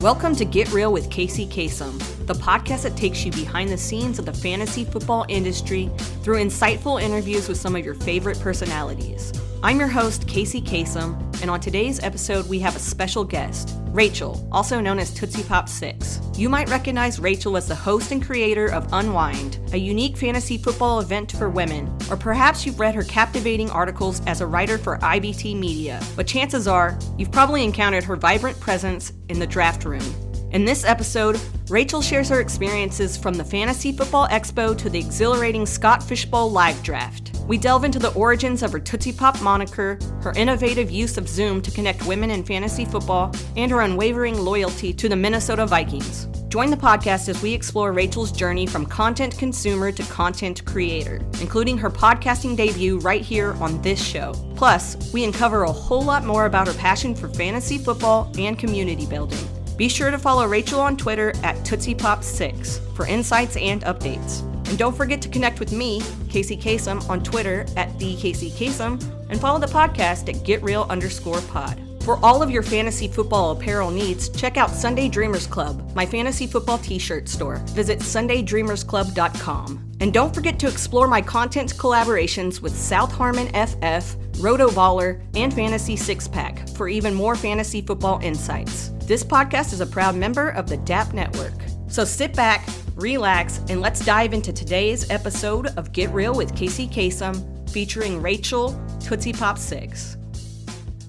Welcome to Get Real with Kacey Kasem, the podcast that takes you behind the scenes of the fantasy football industry through insightful interviews with some of your favorite personalities. I'm your host, Kacey Kasem, and on today's episode, we have a special guest, Rachel, also known as tootsiepop6. You might recognize Rachel as the host and creator of UNWIND, a unique fantasy football event for women, or perhaps you've read her captivating articles as a writer for IBT Media, but chances are you've probably encountered her vibrant presence in the draft room. In this episode, Rachel shares her experiences from the Fantasy Football Expo to the exhilarating Scott Fishbowl live draft. We delve into the origins of her tootsiepop moniker, her innovative use of Zoom to connect women in fantasy football, and her unwavering loyalty to the Minnesota Vikings. Join the podcast as we explore Rachel's journey from content consumer to content creator, including her podcasting debut right here on this show. Plus, we uncover a whole lot more about her passion for fantasy football and community building. Be sure to follow Rachel on Twitter at tootsiepop6 for insights and updates. And don't forget to connect with me, Kacey Kasem, on Twitter at @TheKaceyKasem, and follow the podcast at GetReal_pod. For all of your fantasy football apparel needs, check out Sunday Dreamers Club, my fantasy football t-shirt store. Visit sundaydreamersclub.com. And don't forget to explore my content collaborations with South Harmon FF, Rotoballer, and Fantasy Six Pack for even more fantasy football insights. This podcast is a proud member of the DAP Network. So sit back, relax, and let's dive into today's episode of Get Real with Kacey Kasem, featuring Rachel, tootsiepop6.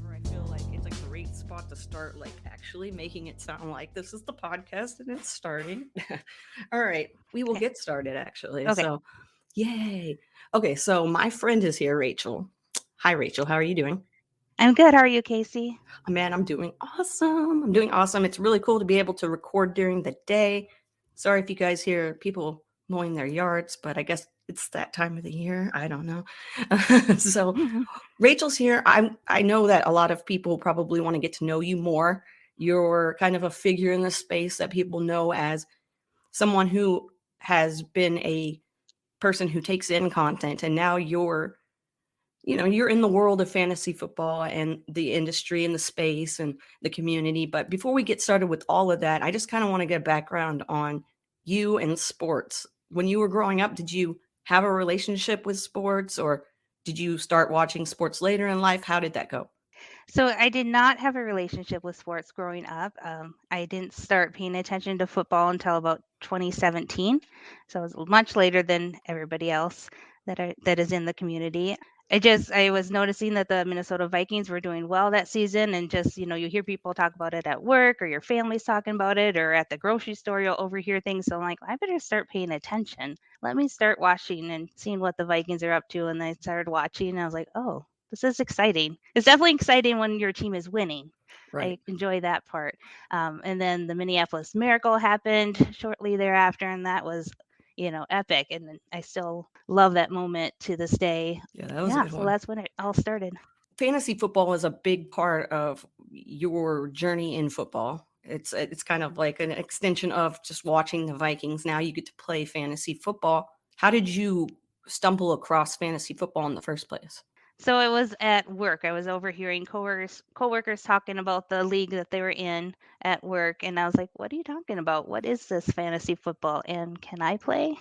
I feel like it's a great spot to start, actually making it sound like this is the podcast and it's starting. All right, we will get started, actually. Okay. So, yay. Okay, so my friend is here, Rachel. Hi, Rachel. How are you doing? I'm good. How are you, Kacey? Man, I'm doing awesome. It's really cool to be able to record during the day. Sorry if you guys hear people mowing their yards, but I guess it's that time of the year. I don't know. So Rachel's here. I know that a lot of people probably want to get to know you more. You're kind of a figure in the space that people know as someone who has been a person who takes in content, and now you're in the world of fantasy football and the industry and the space and the community. But before we get started with all of that, I just kind of want to get a background on you and sports. When you were growing up, did you have a relationship with sports, or did you start watching sports later in life? How did that go? So I did not have a relationship with sports growing up. I didn't start paying attention to football until about 2017. So it was much later than everybody else that is in the community. I was noticing that the Minnesota Vikings were doing well that season, and just, you hear people talk about it at work, or your family's talking about it, or at the grocery store, you'll overhear things. So I'm like, I better start paying attention. Let me start watching and seeing what the Vikings are up to. And I started watching, and I was like, oh, this is exciting. It's definitely exciting when your team is winning. Right. I enjoy that part. And then the Minneapolis Miracle happened shortly thereafter, and that was epic. And I still love that moment to this day. Yeah, that was a good So one. that's when it all started. Fantasy football is a big part of your journey in football. It's kind of like an extension of just watching the Vikings. Now you get to play fantasy football. How did you stumble across fantasy football in the first place? So it was at work. I was overhearing coworkers talking about the league that they were in at work, and I was like, "What are you talking about? What is this fantasy football? And can I play?"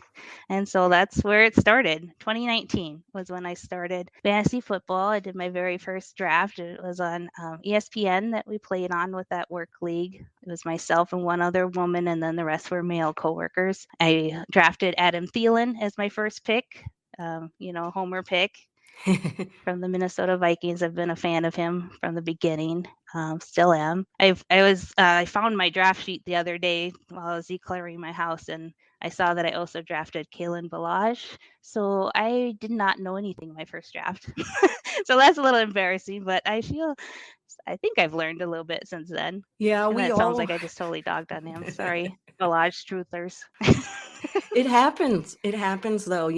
And so that's where it started. 2019 was when I started fantasy football. I did my very first draft. It was on ESPN that we played on with that work league. It was myself and one other woman, and then the rest were male coworkers. I drafted Adam Thielen as my first pick. Homer pick. From the Minnesota Vikings. I've been a fan of him from the beginning. Still am. I found my draft sheet the other day while I was declaring my house, and I saw that I also drafted Kalen Ballage. So I did not know anything my first draft. So that's a little embarrassing, but I think I've learned a little bit since then. Yeah, And we that all. sounds like I just totally dogged on him. Sorry, Ballage truthers. It happens. It happens, though.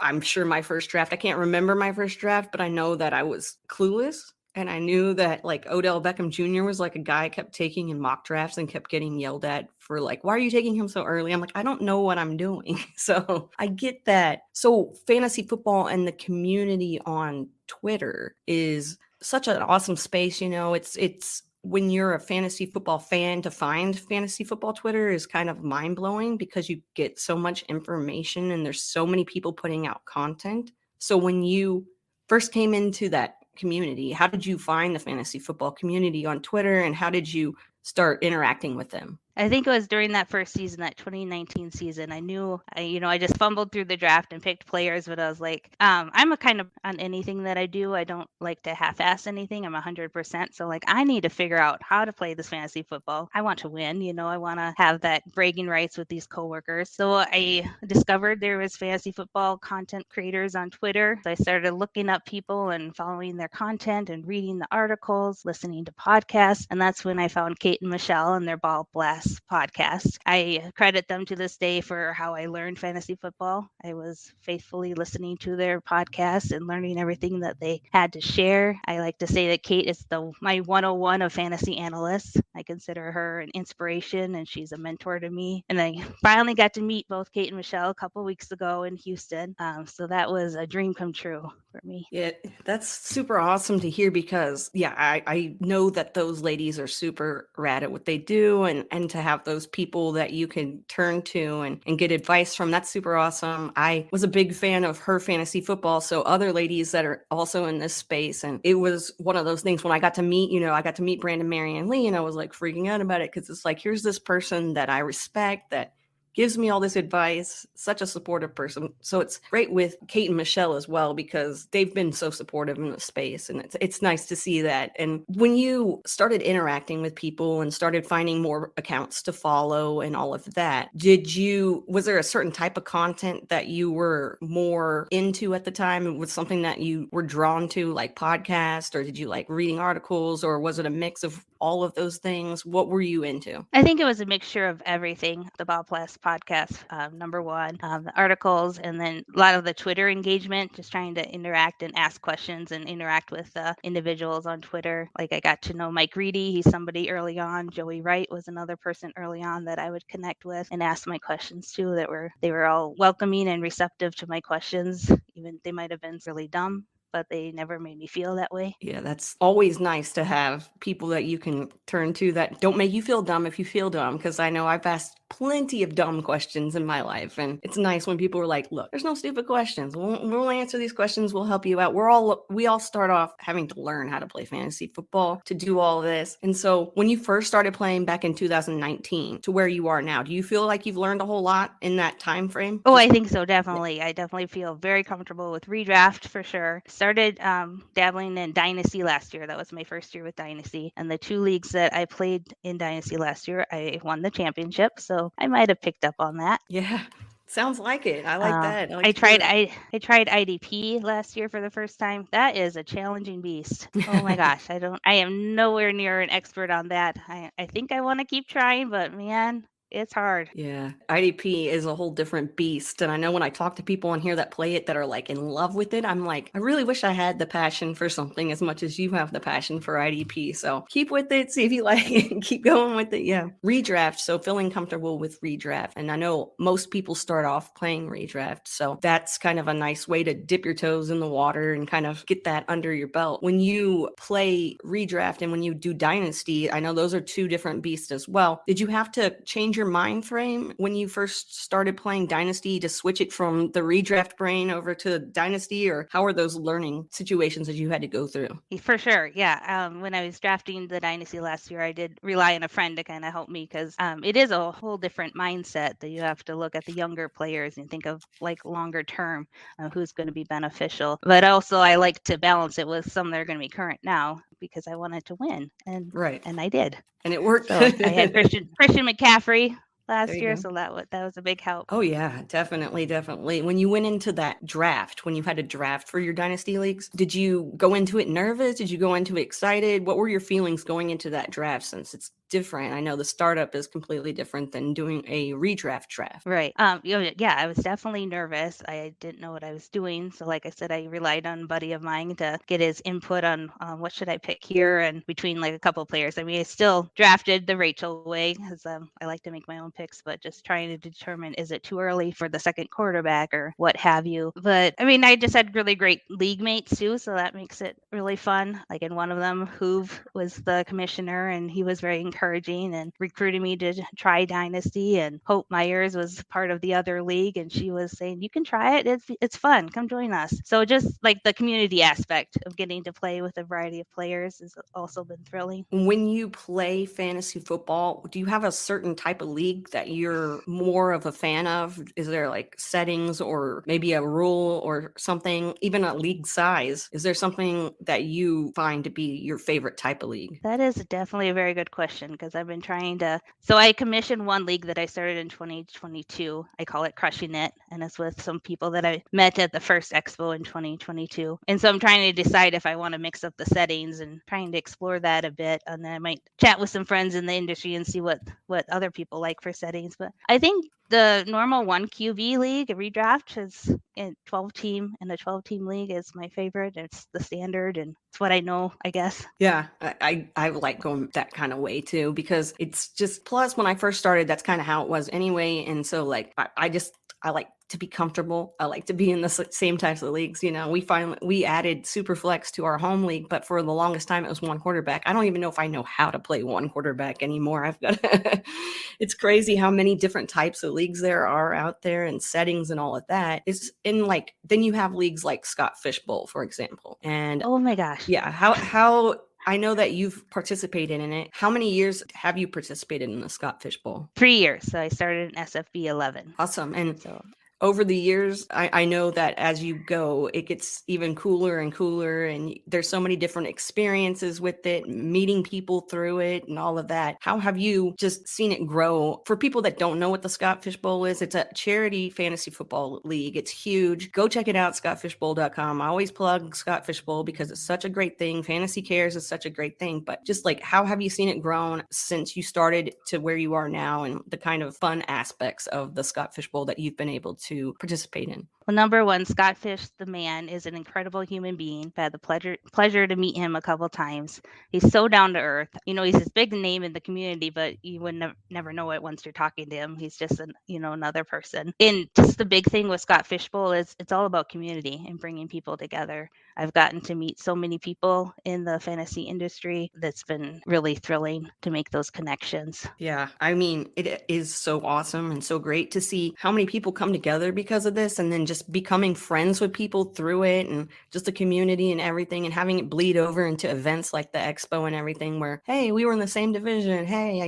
I'm sure my first draft, I can't remember my first draft, but I know that I was clueless. And I knew that Odell Beckham Jr. was a guy I kept taking in mock drafts and kept getting yelled at for why are you taking him so early? I'm like, I don't know what I'm doing. So I get that. So fantasy football and the community on Twitter is such an awesome space. It's when you're a fantasy football fan, to find fantasy football Twitter is kind of mind blowing because you get so much information and there's so many people putting out content. So when you first came into that community, how did you find the fantasy football community on Twitter, and how did you start interacting with them? I think it was during that first season, that 2019 season. I knew, I just fumbled through the draft and picked players, but I was like, I'm a kind of on anything that I do. I don't like to half-ass anything. I'm 100%. So like, I need to figure out how to play this fantasy football. I want to win. I want to have that bragging rights with these coworkers. So I discovered there was fantasy football content creators on Twitter. So I started looking up people and following their content and reading the articles, listening to podcasts, and that's when I found Kate and Michelle and their Ball Blast podcast. I credit them to this day for how I learned fantasy football. I was faithfully listening to their podcast and learning everything that they had to share. I like to say that Kate is my 101 of fantasy analysts. I consider her an inspiration, and she's a mentor to me. And I finally got to meet both Kate and Michelle a couple weeks ago in Houston. So that was a dream come true for me. Yeah, that's super awesome to hear because, I know that those ladies are super rad at what they do, and to have those people that you can turn to and get advice from, that's super awesome. I was a big fan of her fantasy football, so other ladies that are also in this space, and it was one of those things when I got to meet, Brandon, Mary, and Lee, and I was like freaking out about it because it's like, here's this person that I respect that gives me all this advice, such a supportive person. So it's great with Kate and Michelle as well, because they've been so supportive in the space, and it's nice to see that. And when you started interacting with people and started finding more accounts to follow and all of that, was there a certain type of content that you were more into at the time? It was something that you were drawn to, like podcast, or did you like reading articles, or was it a mix of all of those things? What were you into? I think it was a mixture of everything. The Ball Blast podcast, number one, the articles, and then a lot of the Twitter engagement, just trying to interact and ask questions and interact with individuals on Twitter. Like I got to know Mike Reedy. He's somebody early on. Joey Wright was another person early on that I would connect with and ask my questions to. They were all welcoming and receptive to my questions. Even they might have been really dumb, but they never made me feel that way. Yeah, that's always nice to have people that you can turn to that don't make you feel dumb if you feel dumb, because I know I've asked plenty of dumb questions in my life, and it's nice when people are like, look, there's no stupid questions. We'll answer these questions. We'll help you out. We all start off having to learn how to play fantasy football to do all this. And so when you first started playing back in 2019 to where you are now, do you feel like you've learned a whole lot in that time frame? Oh, I think so, definitely. I definitely feel very comfortable with redraft for sure. Started dabbling in Dynasty last year. That was my first year with Dynasty. And the two leagues that I played in Dynasty last year, I won the championship. So I might have picked up on that. Yeah. Sounds like it. I like that. I tried IDP last year for the first time. That is a challenging beast. Oh my gosh. I am nowhere near an expert on that. I think I want to keep trying, but man, it's hard. Yeah. IDP is a whole different beast. And I know when I talk to people on here that play it that are like in love with it, I'm like, I really wish I had the passion for something as much as you have the passion for IDP. So keep with it. See if you like it. Keep going with it. Yeah. Redraft. So feeling comfortable with redraft. And I know most people start off playing redraft. So that's kind of a nice way to dip your toes in the water and kind of get that under your belt. When you play redraft and when you do Dynasty, I know those are two different beasts as well. Did you have to change your mind frame when you first started playing Dynasty to switch it from the redraft brain over to Dynasty, or how are those learning situations that you had to go through? For sure, yeah. When I was drafting the Dynasty last year, I did rely on a friend to kind of help me because it is a whole different mindset that you have to look at the younger players and think of like longer term, who's going to be beneficial. But also I like to balance it with some that are going to be current now because I wanted to win, and I did. And it worked. So I had Christian McCaffrey last year, so that was a big help. Oh yeah, definitely. When you went into that draft, when you had to draft for your Dynasty leagues, did you go into it nervous? Did you go into it excited? What were your feelings going into that draft, since it's different. I know the startup is completely different than doing a redraft draft. Right. Yeah, I was definitely nervous. I didn't know what I was doing. So like I said, I relied on a buddy of mine to get his input on what should I pick here and between like a couple of players. I mean, I still drafted the Rachel way because I like to make my own picks, but just trying to determine, is it too early for the second quarterback or what have you. But I mean, I just had really great league mates too, so that makes it really fun. Like in one of them, Hoove was the commissioner, and he was very encouraging and recruited me to try Dynasty. And Hope Myers was part of the other league, and she was saying, "You can try it. It's fun. Come join us." So just like the community aspect of getting to play with a variety of players has also been thrilling. When you play fantasy football, do you have a certain type of league that you're more of a fan of? Is there like settings or maybe a rule or something, even a league size? Is there something that you find to be your favorite type of league? That is definitely a very good question because I've been trying to. So I commissioned one league that I started in 2022. I call it Crushing It, and it's with some people that I met at the first expo in 2022. And so I'm trying to decide if I want to mix up the settings and trying to explore that a bit. And then I might chat with some friends in the industry and see what other people like for settings. But I think the normal 1 QB league, a redraft, is in 12 team, and a 12-team league is my favorite. It's the standard, and it's what I know, I guess. Yeah, I like going that kind of way too, because it's just, plus when I first started, that's kind of how it was anyway. And so like, I like to be comfortable. I like to be in the same types of leagues. You know, we added Superflex to our home league, but for the longest time it was one quarterback. I don't even know if I know how to play one quarterback anymore. I've got it's crazy how many different types of leagues there are out there and settings and all of that. Is in like, then you have leagues like Scott Fishbowl, for example. And Oh my gosh. yeah, how I know that you've participated in it. How many years have you participated in the Scott Fishbowl? 3 years. So I started in SFB 11. Awesome. And So over the years, I know that as you go, it gets even cooler and cooler, and there's so many different experiences with it, meeting people through it and all of that. How have you just seen it grow? For people that don't know what the Scott Fishbowl is, it's a charity fantasy football league. It's huge. Go check it out, scottfishbowl.com. I always plug Scott Fishbowl because it's such a great thing. Fantasy Cares is such a great thing. But just like, how have you seen it grown since you started to where you are now, and the kind of fun aspects of the Scott Fishbowl that you've been able to participate in? Well, number one, Scott Fish, the man, is an incredible human being. I've had the pleasure to meet him a couple times. He's so down to earth. You know, he's this big name in the community, but you would never know it once you're talking to him. He's just another person. And just the big thing with Scott Fishbowl is it's all about community and bringing people together. I've gotten to meet so many people in the fantasy industry that's been really thrilling to make those connections. Yeah, I mean, it is so awesome and so great to see how many people come together because of this, and then just becoming friends with people through it, and just the community and everything, and having it bleed over into events like the expo and everything where, hey, we were in the same division. Hey,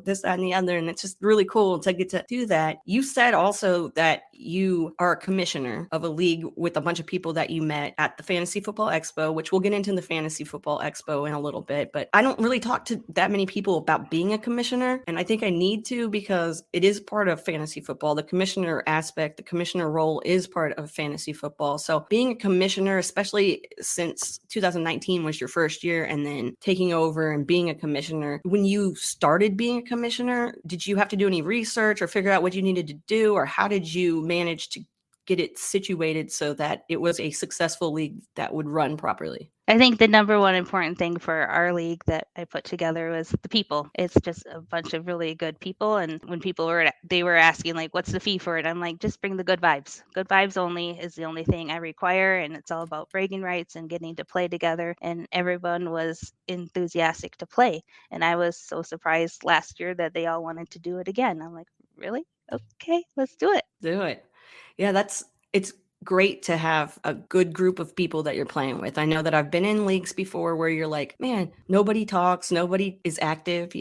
this, that, and the other. And it's just really cool to get to do that. You said also that you are a commissioner of a league with a bunch of people that you met at the Fantasy Football Expo, which we'll get into the Fantasy Football Expo in a little bit, but I don't really talk to that many people about being a commissioner. And I think I need to, because it is part of fantasy football. The commissioner aspect, the commissioner role is part of fantasy football. So being a commissioner, especially since 2019 was your first year, and then taking over and being a commissioner, when you started being a commissioner, did you have to do any research or figure out what you needed to do? Or how did you manage to get it situated so that it was a successful league that would run properly? I think the number one important thing for our league that I put together was the people. It's just a bunch of really good people. And when people were asking like, what's the fee for it? I'm like, just bring the good vibes. Good vibes only is the only thing I require. And it's all about bragging rights and getting to play together. And everyone was enthusiastic to play. And I was so surprised last year that they all wanted to do it again. I'm like, really? Okay, let's do it. Do it. Yeah, it's great to have a good group of people that you're playing with. I know that I've been in leagues before where you're like, man, nobody talks, nobody is active,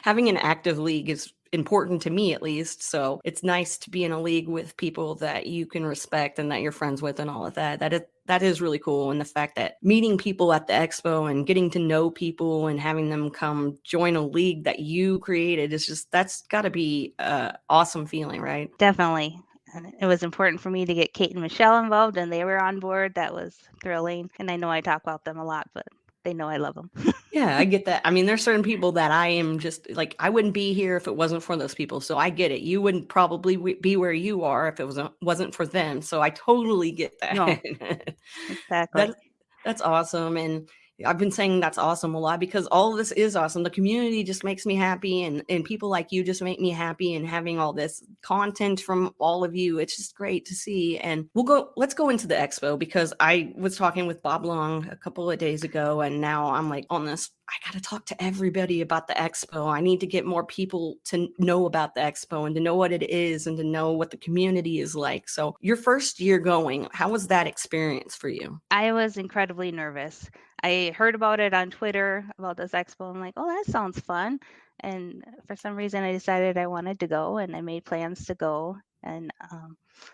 having an active league is important to me, at least. So it's nice to be in a league with people that you can respect and that you're friends with and all of that. That is really cool. And the fact that meeting people at the expo and getting to know people and having them come join a league that you created is just, that's got to be an awesome feeling, right? Definitely. And it was important for me to get Kate and Michelle involved, and they were on board. That was thrilling. And I know I talk about them a lot, but they know I love them. Yeah, I get that. I mean, there's certain people that I am just like, I wouldn't be here if it wasn't for those people. So I get it. You wouldn't probably be where you are if it wasn't for them. So I totally get No, that. exactly. That that's awesome, and I've been saying that's awesome a lot because all of this is awesome. The community just makes me happy, and people like you just make me happy, and having all this content from all of you, it's just great to see. And let's go into the expo because I was talking with Bob Long a couple of days ago, and now I'm like on this. I got to talk to everybody about the expo. I need to get more people to know about the expo and to know what it is and to know what the community is like. So, your first year going, how was that experience for you? I was incredibly nervous. I heard about it on Twitter about this expo. I'm like, oh, that sounds fun. And for some reason, I decided I wanted to go, and I made plans to go. And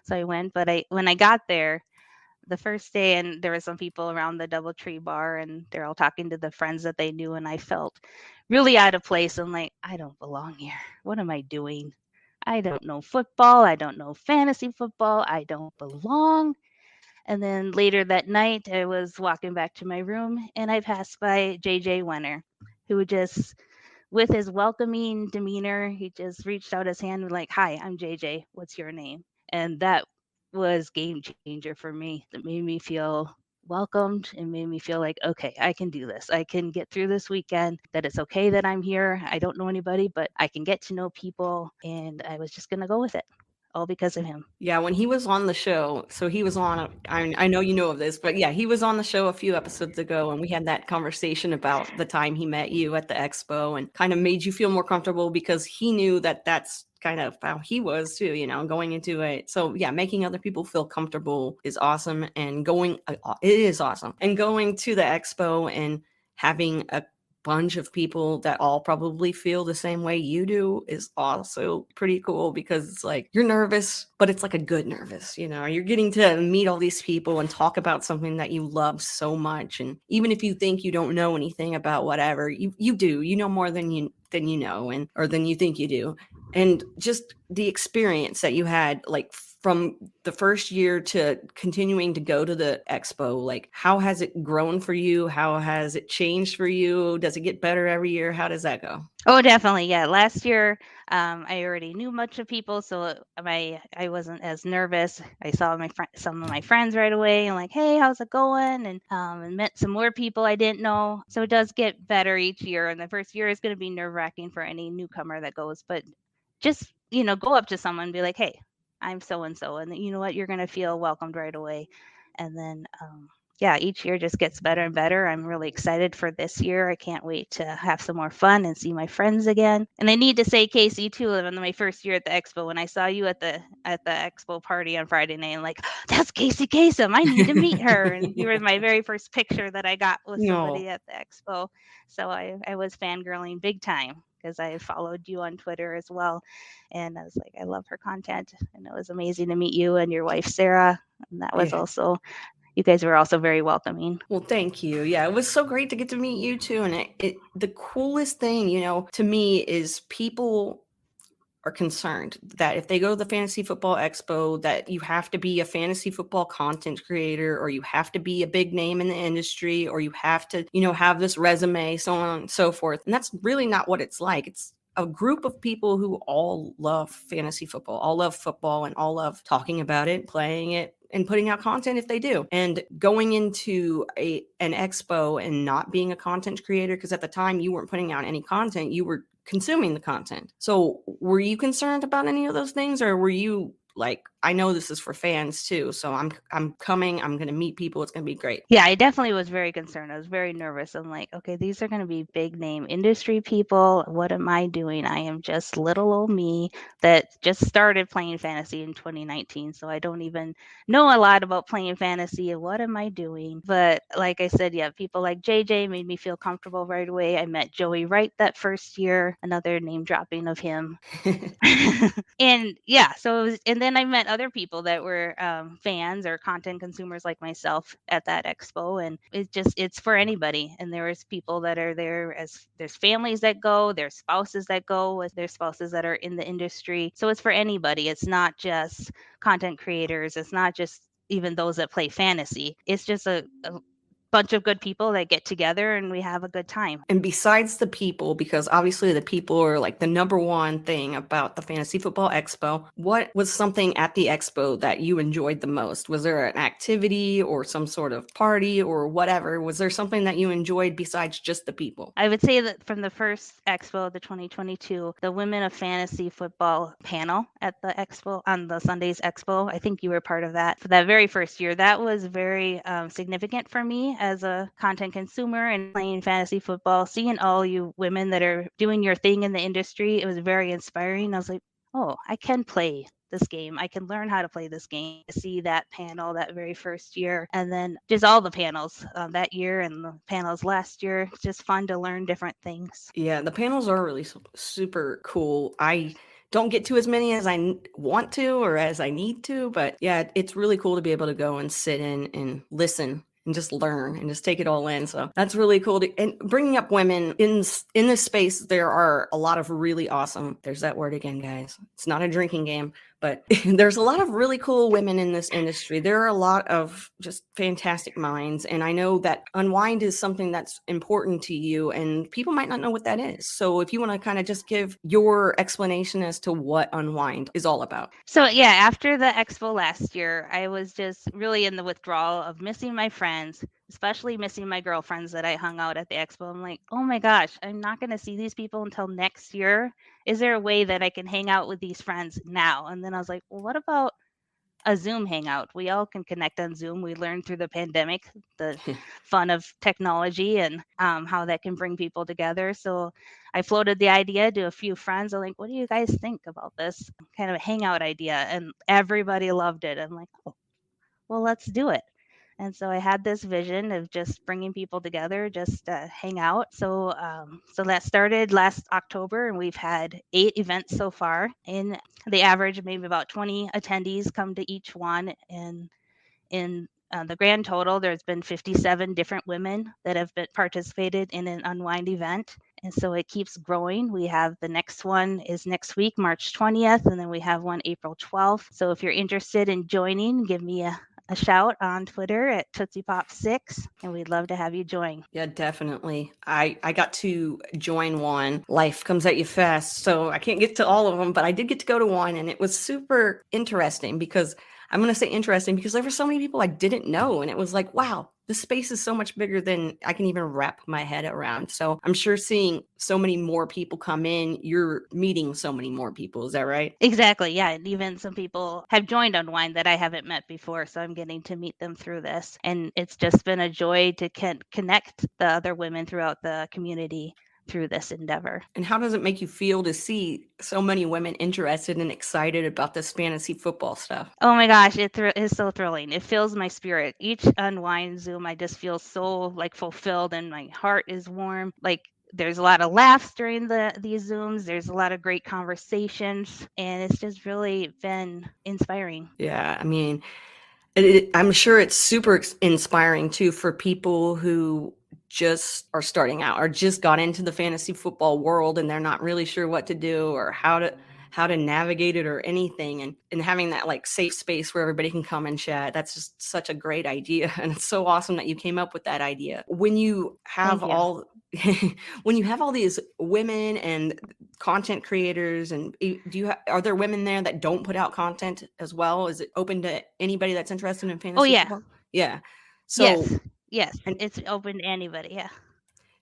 so I went. But when I got there, the first day, and there were some people around the DoubleTree bar, and they're all talking to the friends that they knew, and I felt really out of place. I'm like, I don't belong here. What am I doing? I don't know football. I don't know fantasy football. I don't belong. And then later that night, I was walking back to my room, and I passed by JJ Wenner, who just, with his welcoming demeanor, he just reached out his hand and like, "Hi, I'm JJ. What's your name?" And that was game changer for me. That made me feel welcomed and made me feel like, okay, I can do this. I can get through this weekend. That it's okay that I'm here. I don't know anybody, but I can get to know people, and I was just gonna go with it, all because of him. Yeah, when he was on the show, so he was on, I know you know of this, but yeah, he was on the show a few episodes ago, and we had that conversation about the time he met you at the expo and kind of made you feel more comfortable because he knew that that's kind of how he was too, going into it. So yeah, making other people feel comfortable is awesome, and it is awesome. And going to the expo and having a bunch of people that all probably feel the same way you do is also pretty cool because it's like you're nervous, but it's like a good nervous, you're getting to meet all these people and talk about something that you love so much. And even if you think you don't know anything about whatever, you do, more than you know, and or than you think you do. And just the experience that you had, like from the first year to continuing to go to the expo, like how has it grown for you? How has it changed for you? Does it get better every year? How does that go? Oh, definitely. Yeah. Last year, I already knew much of people, so I wasn't as nervous. I saw some of my friends right away, and like, hey, how's it going? And met some more people I didn't know. So it does get better each year, and the first year is going to be nerve wracking for any newcomer that goes. But just go up to someone and be like, hey, I'm so and so, and you know what, you're going to feel welcomed right away. And then yeah, each year just gets better and better. I'm really excited for this year. I can't wait to have some more fun and see my friends again. And I need to say, Casey, too, on my first year at the expo, when I saw you at the expo party on Friday night, I'm like, that's Kacey Kasem. I need to meet her. And you were my very first picture that I got with No. somebody at the expo. So I was fangirling big time because I followed you on Twitter as well. And I was like, I love her content. And it was amazing to meet you and your wife, Sarah. And that was Yeah. also, you guys were also very welcoming. Well, thank you. Yeah, it was so great to get to meet you too. And the coolest thing, to me is people are concerned that if they go to the Fantasy Football Expo, that you have to be a fantasy football content creator, or you have to be a big name in the industry, or you have to, have this resume, so on and so forth. And that's really not what it's like. It's a group of people who all love fantasy football, all love football, and all love talking about it, playing it, and putting out content if they do. And going into an expo and not being a content creator, because at the time you weren't putting out any content, you were consuming the content. So were you concerned about any of those things, or were you like, I know this is for fans too, so I'm coming, I'm going to meet people, it's going to be great? Yeah, I definitely was very concerned. I was very nervous. I'm like, okay, these are going to be big name industry people. What am I doing? I am just little old me that just started playing fantasy in 2019. So I don't even know a lot about playing fantasy and what am I doing? But like I said, yeah, people like JJ made me feel comfortable right away. I met Joey Wright that first year, another name dropping of him. And yeah, and then I met other people that were fans or content consumers like myself at that expo, and it's for anybody. And there's people that are there, as there's families that go, there's spouses that go, there's spouses that are in the industry, so it's for anybody. It's not just content creators, it's not just even those that play fantasy. It's just a bunch of good people that get together and we have a good time. And besides the people, because obviously the people are like the number one thing about the Fantasy Football Expo, what was something at the expo that you enjoyed the most? Was there an activity or some sort of party or whatever? Was there something that you enjoyed besides just the people? I would say that from the first expo, the 2022, the Women of Fantasy Football panel at the expo, on the Sunday's expo, I think you were part of that. For that very first year, that was very significant for me as a content consumer and playing fantasy football. Seeing all you women that are doing your thing in the industry, it was very inspiring. I was like, oh, I can play this game. I can learn how to play this game. See that panel that very first year, and then just all the panels that year and the panels last year. It's just fun to learn different things. Yeah, the panels are really super cool. I don't get to as many as I want to or as I need to, but yeah, it's really cool to be able to go and sit in and listen and just learn and just take it all in. So that's really cool. And bringing up women in this space, there are a lot of really awesome, there's that word again, guys. It's not a drinking game, but there's a lot of really cool women in this industry. There are a lot of just fantastic minds. And I know that Unwind is something that's important to you and people might not know what that is. So if you want to kind of just give your explanation as to what Unwind is all about. So yeah, after the expo last year, I was just really in the withdrawal of missing my friends, especially missing my girlfriends that I hung out at the expo. I'm like, oh my gosh, I'm not going to see these people until next year. Is there a way that I can hang out with these friends now? And then I was like, well, what about a Zoom hangout? We all can connect on Zoom. We learned through the pandemic the fun of technology and how that can bring people together. So I floated the idea to a few friends. I'm like, what do you guys think about this kind of a hangout idea? And everybody loved it. I'm like, oh, well, let's do it. And so I had this vision of just bringing people together, just to hang out. So that started last October, and we've had 8 events so far. And the average, maybe about 20 attendees come to each one. And in the grand total, there's been 57 different women that have been participated in an Unwind event. And so it keeps growing. We have the next one is next week, March 20th, and then we have one April 12th. So if you're interested in joining, give me a shout on Twitter at tootsiepop6, and we'd love to have you join. Yeah, definitely. I got to join one. Life comes at you fast, so I can't get to all of them, but I did get to go to one, and it was super interesting because I'm going to say interesting because there were so many people I didn't know, and it was like, wow, this space is so much bigger than I can even wrap my head around. So I'm sure seeing so many more people come in, you're meeting so many more people. Is that right? Exactly. Yeah. And even some people have joined Unwind that I haven't met before. So I'm getting to meet them through this. And it's just been a joy to connect the other women throughout the community through this endeavor. And how does it make you feel to see so many women interested and excited about this fantasy football stuff? Oh my gosh, it is so thrilling. It fills my spirit. Each Unwind Zoom, I just feel so like fulfilled and my heart is warm. Like there's a lot of laughs during these Zooms. There's a lot of great conversations, and it's just really been inspiring. Yeah, I mean, I'm sure it's super inspiring too for people who just are starting out or just got into the fantasy football world and they're not really sure what to do or how to navigate it or anything, and having that like safe space where everybody can come and chat. That's just such a great idea, and it's so awesome that you came up with that idea. When you have all when you have all these women and content creators, and are there women there that don't put out content as well? Is it open to anybody that's interested in fantasy football? Yeah. So yes, it's open to anybody. Yeah.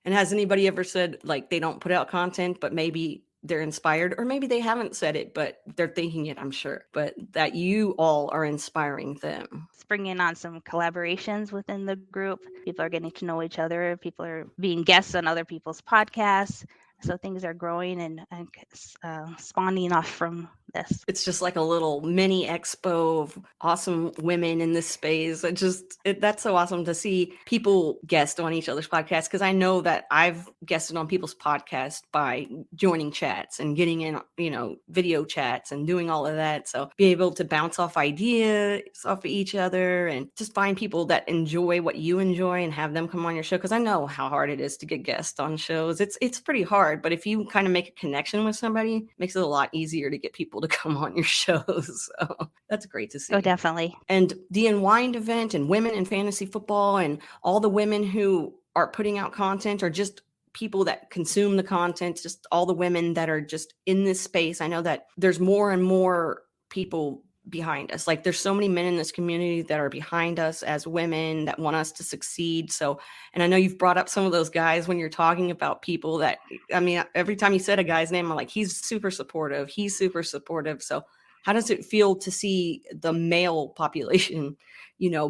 And has anybody ever said like they don't put out content, but maybe they're inspired, or maybe they haven't said it, but they're thinking it, I'm sure, but that you all are inspiring them? It's bringing on some collaborations within the group. People are getting to know each other. People are being guests on other people's podcasts. So things are growing and spawning off from this. It's just like a little mini expo of awesome women in this space. That's so awesome to see people guest on each other's podcasts, because I know that I've guested on people's podcasts by joining chats and getting in, video chats and doing all of that. So being able to bounce off ideas off of each other and just find people that enjoy what you enjoy and have them come on your show. Because I know how hard it is to get guests on shows. It's pretty hard, but if you kind of make a connection with somebody, it makes it a lot easier to get people to come on your shows. So that's great to see. Oh, definitely. And the UNWIND event and women in fantasy football and all the women who are putting out content or just people that consume the content, just all the women that are just in this space. I know that there's more and more people behind us. Like there's so many men in this community that are behind us as women that want us to succeed. So, and I know you've brought up some of those guys when you're talking about people that, I mean, every time you said a guy's name, I'm like, he's super supportive. He's super supportive. So how does it feel to see the male population,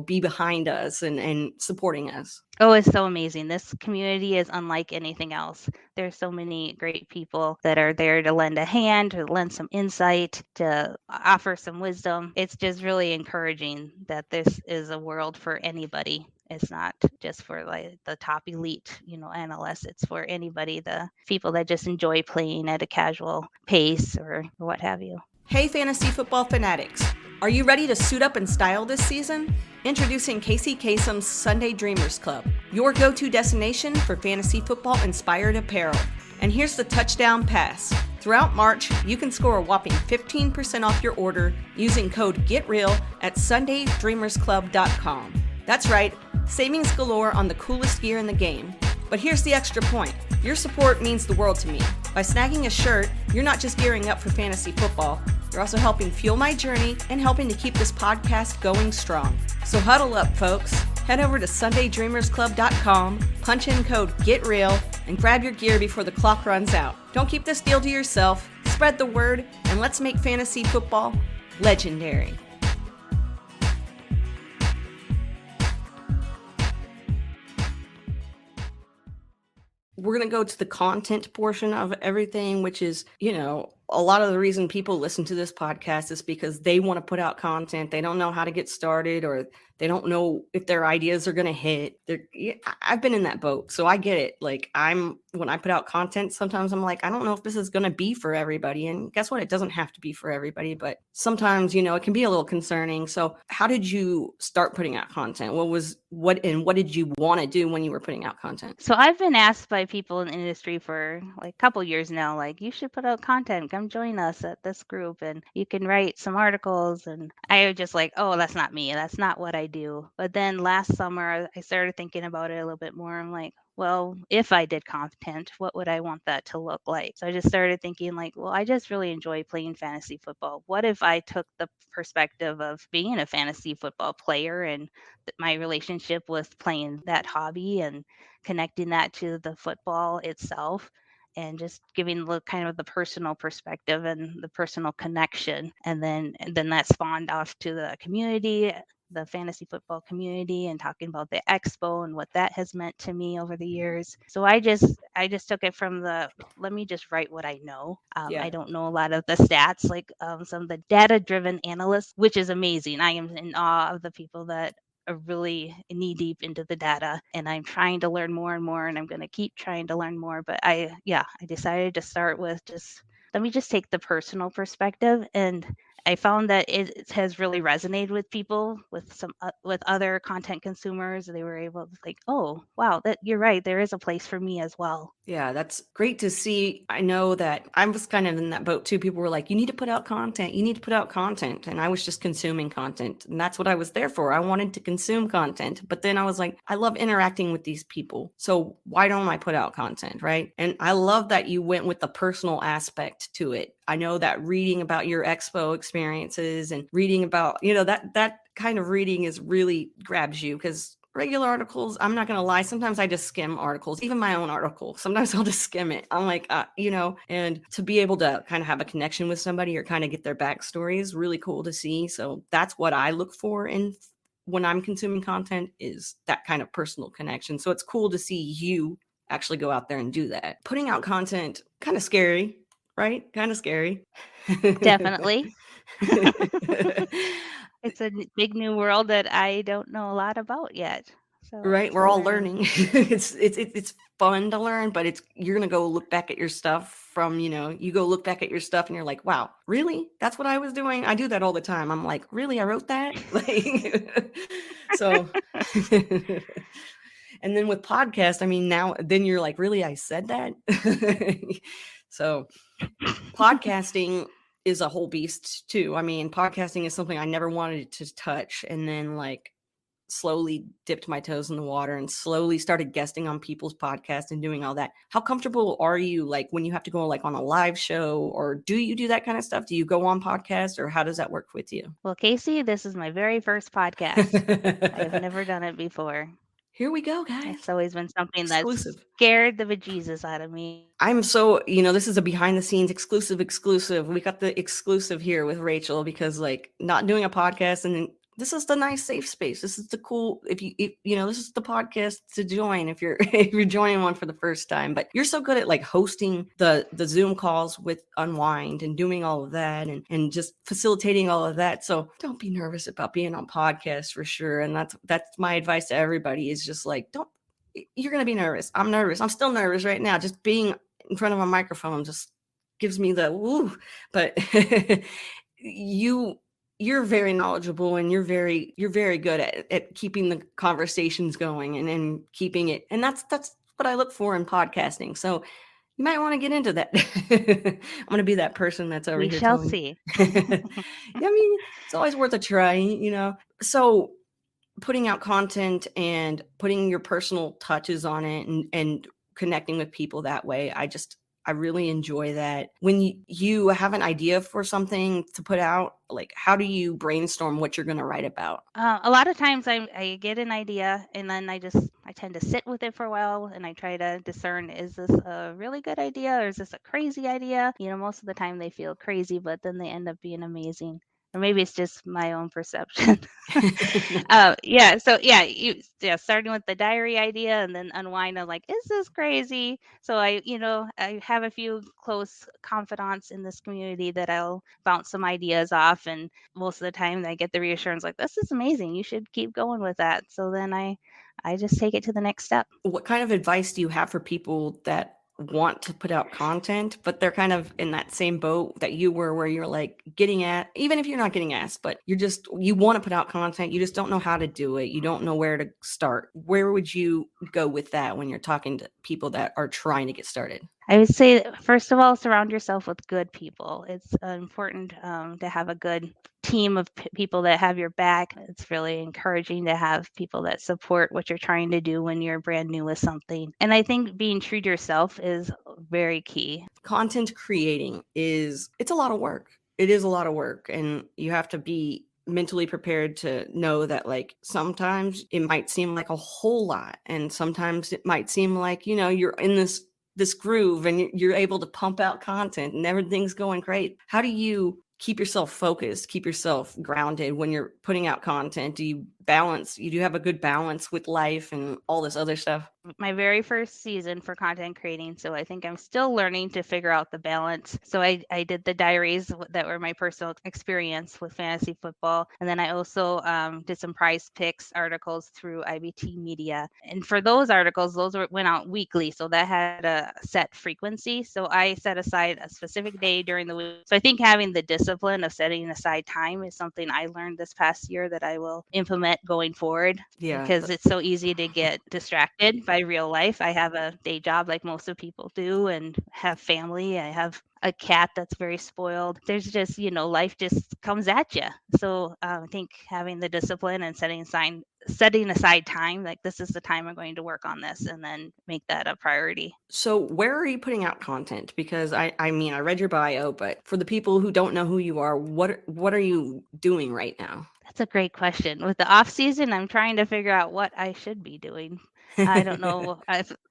be behind us and supporting us? Oh, it's so amazing. This community is unlike anything else. There's so many great people that are there to lend a hand, to lend some insight, to offer some wisdom. It's just really encouraging that this is a world for anybody. It's not just for like the top elite, analysts. It's for anybody, the people that just enjoy playing at a casual pace or what have you. Hey, fantasy football fanatics. Are you ready to suit up and style this season? Introducing Kacey Kasem's Sunday Dreamers Club, your go-to destination for fantasy football-inspired apparel. And here's the touchdown pass. Throughout March, you can score a whopping 15% off your order using code GETREAL at sundaydreamersclub.com. That's right, savings galore on the coolest gear in the game. But here's the extra point. Your support means the world to me. By snagging a shirt, you're not just gearing up for fantasy football, you're also helping fuel my journey and helping to keep this podcast going strong. So huddle up, folks. Head over to sundaydreamersclub.com, punch in code GETREAL, and grab your gear before the clock runs out. Don't keep this deal to yourself. Spread the word, and let's make fantasy football legendary. We're going to go to the content portion of everything, which is, a lot of the reason people listen to this podcast is because they want to put out content. They don't know how to get started, or they don't know if their ideas are going to hit. I've been in that boat, so I get it. Like when I put out content, sometimes I'm like, I don't know if this is going to be for everybody. And guess what? It doesn't have to be for everybody, but sometimes, it can be a little concerning. So how did you start putting out content? What did you want to do when you were putting out content? So I've been asked by people in the industry for like a couple years now, like, you should put out content. Come join us at this group and you can write some articles. And I was just like, oh, that's not me. That's not what I do. But then last summer, I started thinking about it a little bit more. I'm like, well, if I did content, what would I want that to look like? So I just started thinking like, well, I just really enjoy playing fantasy football. What if I took the perspective of being a fantasy football player and my relationship with playing that hobby and connecting that to the football itself, and just giving the kind of the personal perspective and the personal connection, and then that spawned off to the community, the fantasy football community, and talking about the expo and what that has meant to me over the years. So I just took it from let me just write what I know. I don't know a lot of the stats, like some of the data driven analysts, which is amazing. I am in awe of the people that are really knee deep into the data, and I'm trying to learn more and more, and I'm going to keep trying to learn more. But I decided to start with let me just take the personal perspective, and I found that it has really resonated with people, with other content consumers. They were able to like, oh wow, that you're right, there is a place for me as well. Yeah, that's great to see. I know that I was kind of in that boat too. People were like, you need to put out content. You need to put out content. And I was just consuming content. And that's what I was there for. I wanted to consume content. But then I was like, I love interacting with these people. So why don't I put out content, right? And I love that you went with the personal aspect to it. I know that reading about your expo experiences and reading about, that kind of reading is really grabs you, because regular articles, I'm not going to lie, sometimes I just skim articles, even my own article. Sometimes I'll just skim it. I'm like, and to be able to kind of have a connection with somebody or kind of get their backstory is really cool to see. So that's what I look for when I'm consuming content, is that kind of personal connection. So it's cool to see you actually go out there and do that. Putting out content, kind of scary, right? Kind of scary. Definitely. It's a big new world that I don't know a lot about yet. So right, we're all learning. It's fun to learn, but you're gonna go look back at your stuff from, you go look back at your stuff and you're like, wow, really? That's what I was doing? I do that all the time. I'm like, really? I wrote that? Like, so. And then with podcast, I mean, then you're like, really? I said that? So podcasting is a whole beast too. I mean, podcasting is something I never wanted to touch, and then like slowly dipped my toes in the water and slowly started guesting on people's podcasts and doing all that. How comfortable are you like when you have to go like on a live show, or do you do that kind of stuff? Do you go on podcasts, or how does that work with you? Well, Kacey, this is my very first podcast. I have never done it before. Here we go, guys. It's always been something that's Exclusive. scared the bejesus out of me. I'm so, this is a behind the scenes exclusive. We got the exclusive here with Rachel because like not doing a podcast, and this is the nice safe space. This is the cool, this is the podcast to join if you're if you're joining one for the first time. But you're so good at like hosting the Zoom calls with Unwind and doing all of that and just facilitating all of that. So don't be nervous about being on podcasts for sure. And that's my advice to everybody is just like you're going to be nervous. I'm nervous. I'm still nervous right now. Just being in front of a microphone just gives me the woo. But you're very knowledgeable, and you're very good at keeping the conversations going and keeping it. And that's what I look for in podcasting. So you might want to get into that. I'm going to be that person that's over We here shall telling. see. I mean, it's always worth a try. So putting out content and putting your personal touches on it and connecting with people that way. I really enjoy that. When you have an idea for something to put out, like how do you brainstorm what you're going to write about? A lot of times I get an idea and then I tend to sit with it for a while and I try to discern, is this a really good idea or is this a crazy idea? Most of the time they feel crazy, but then they end up being amazing. Or maybe it's just my own perception. Starting with the diary idea and then Unwind, I'm like, is this crazy? So I have a few close confidants in this community that I'll bounce some ideas off, and most of the time I get the reassurance like, this is amazing, you should keep going with that. So then I just take it to the next step. What kind of advice do you have for people that want to put out content, but they're kind of in that same boat that you were, where you're like even if you're not getting asked, but you want to put out content, you just don't know how to do it. You don't know where to start. Where would you go with that when you're talking to people that are trying to get started? I would say, first of all, surround yourself with good people. It's important to have a good team of people that have your back. It's really encouraging to have people that support what you're trying to do when you're brand new with something. And I think being true to yourself is very key. Content creating it's a lot of work. It is a lot of work, and you have to be mentally prepared to know that like sometimes it might seem like a whole lot, and sometimes it might seem like you're in this groove and you're able to pump out content and everything's going great. How do you keep yourself focused, keep yourself grounded when you're putting out content? Do you have a good balance with life and all this other stuff? My very first season for content creating, so I think I'm still learning to figure out the balance. So I did the diaries that were my personal experience with fantasy football, and then I also did some prize picks articles through IBT Media. And for those articles, went out weekly, so that had a set frequency. So I set aside a specific day during the week. So I think having the discipline of setting aside time is something I learned this past year that I will implement going forward. Yeah, because it's so easy to get distracted by real life. I have a day job like most of people do and have family. I have a cat that's very spoiled. There's just, life just comes at you. So I think having the discipline and setting aside time, like this is the time I'm going to work on this, and then make that a priority. So where are you putting out content? Because I mean, I read your bio, but for the people who don't know who you are, what are you doing right now? That's a great question. With the off season, I'm trying to figure out what I should be doing. I don't know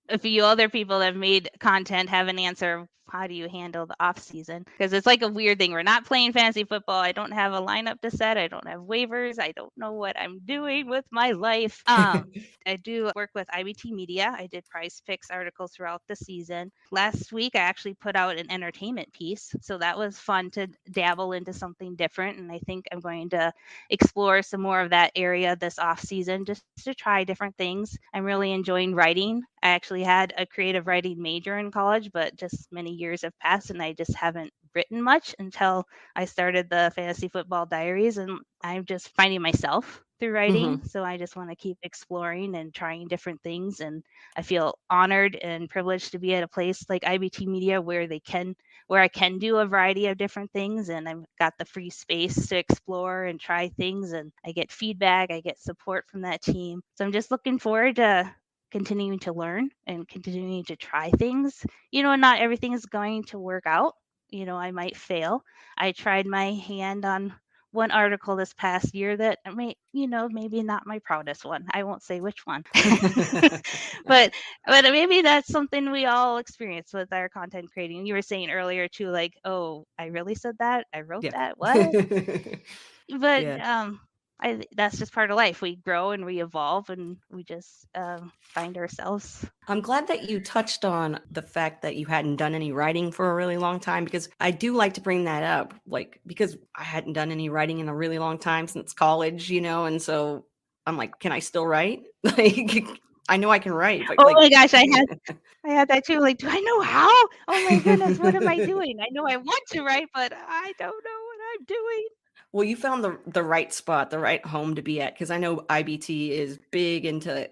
if you other people that have made content have an answer. How do you handle the off season? Because it's like a weird thing. We're not playing fantasy football. I don't have a lineup to set. I don't have waivers. I don't know what I'm doing with my life. I do work with IBT Media. I did prize picks articles throughout the season. Last week, I actually put out an entertainment piece. So that was fun to dabble into something different. And I think I'm going to explore some more of that area this off season just to try different things. I'm really enjoying writing. I actually had a creative writing major in college, but just many years have passed and I just haven't written much until I started the Fantasy Football Diaries, and I'm just finding myself through writing. Mm-hmm. So I just want to keep exploring and trying different things, and I feel honored and privileged to be at a place like IBT Media where they can where I can do a variety of different things, and I've got the free space to explore and try things, and I get feedback, I get support from that team. So I'm just looking forward to continuing to learn and continuing to try things. And not everything is going to work out. I might fail. I tried my hand on one article this past year that maybe not my proudest one. I won't say which one. but but maybe that's something we all experience with our content creating. You were saying earlier too, like, oh, I really said that? I wrote Yeah. that? What? But Yeah. that's just part of life. We grow and we evolve, and we just find ourselves. I'm glad that you touched on the fact that you hadn't done any writing for a really long time, because I do like to bring that up, like, because I hadn't done any writing in a really long time since college, and so I'm like, can I still write? Like, I know I can write, but Oh like, my gosh, I had that too. Like, do I know how? Oh my goodness, what am I doing? I know I want to write, but I don't know what I'm doing. well, you found the right spot, the right home to be at, because I know IBT is big into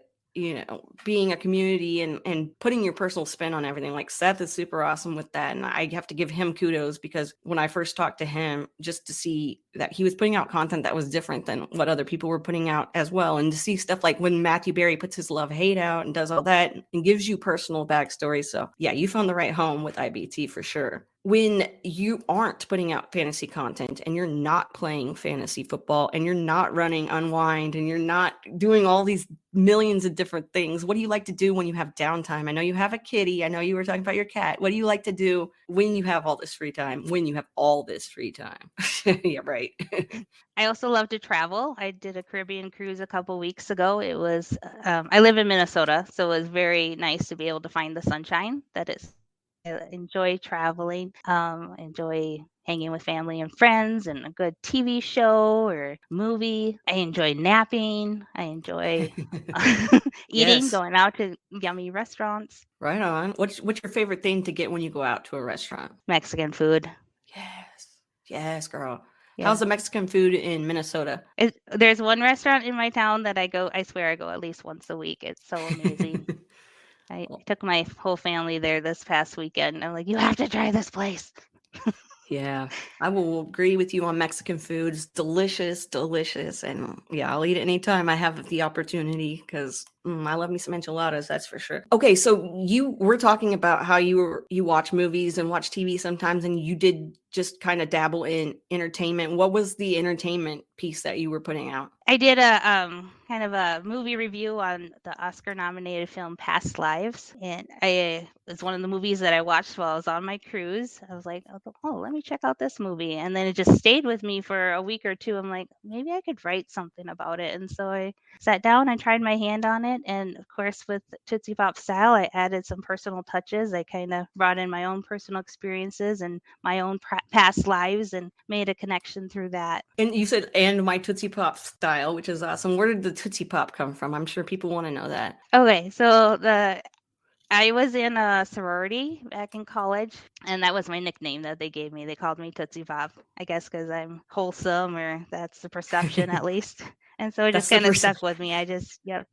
being a community and putting your personal spin on everything. Like Seth is super awesome with that, and I have to give him kudos, because when I first talked to him, just to see that he was putting out content that was different than what other people were putting out as well, and to see stuff like when Matthew Berry puts his love hate out and does all that and gives you personal backstory. So yeah, you found the right home with IBT for sure. When you aren't putting out fantasy content and you're not playing fantasy football and you're not running Unwind and you're not doing all these millions of different things, what do you like to do when you have downtime? I know you have a kitty. I know you were talking about your cat. What do you like to do when you have all this free time? Yeah, right. I also love to travel. I did a Caribbean cruise a couple weeks ago. It was, I live in Minnesota, so it was very nice to be able to find the sunshine that it's. I enjoy traveling, enjoy hanging with family and friends and a good TV show or movie. I enjoy napping. I enjoy eating, Yes. going out to yummy restaurants. Right on. What's your favorite thing to get when you go out to a restaurant? Mexican food. Yes. Yes, girl. Yeah. How's the Mexican food in Minnesota? There's one restaurant in my town that I swear I go at least once a week. It's so amazing. I took my whole family there this past weekend. I'm like, you have to try this place. Yeah, I will agree with you on Mexican food. It's delicious, delicious. And yeah, I'll eat it anytime I have the opportunity, because I love me some enchiladas, that's for sure. Okay, so you were talking about how you watch movies and watch TV sometimes, and you did just kind of dabble in entertainment. What was the entertainment piece that you were putting out? I did a kind of a movie review on the Oscar nominated film Past Lives, and it's one of the movies that I watched while I was on my cruise. I was like, oh, let me check out this movie, and then it just stayed with me for a week or two. I'm like, maybe I could write something about it, and so I sat down and tried my hand on it. And of course, with Tootsie Pop style, I added some personal touches. I kind of brought in my own personal experiences and my own past lives and made a connection through that. And you said, and my Tootsie Pop style, which is awesome. Where did the Tootsie Pop come from? I'm sure people want to know that. Okay, so I was in a sorority back in college, and that was my nickname that they gave me. They called me Tootsie Pop, I guess because I'm wholesome, or that's the perception at least. And so it just kind of stuck with me. Yep.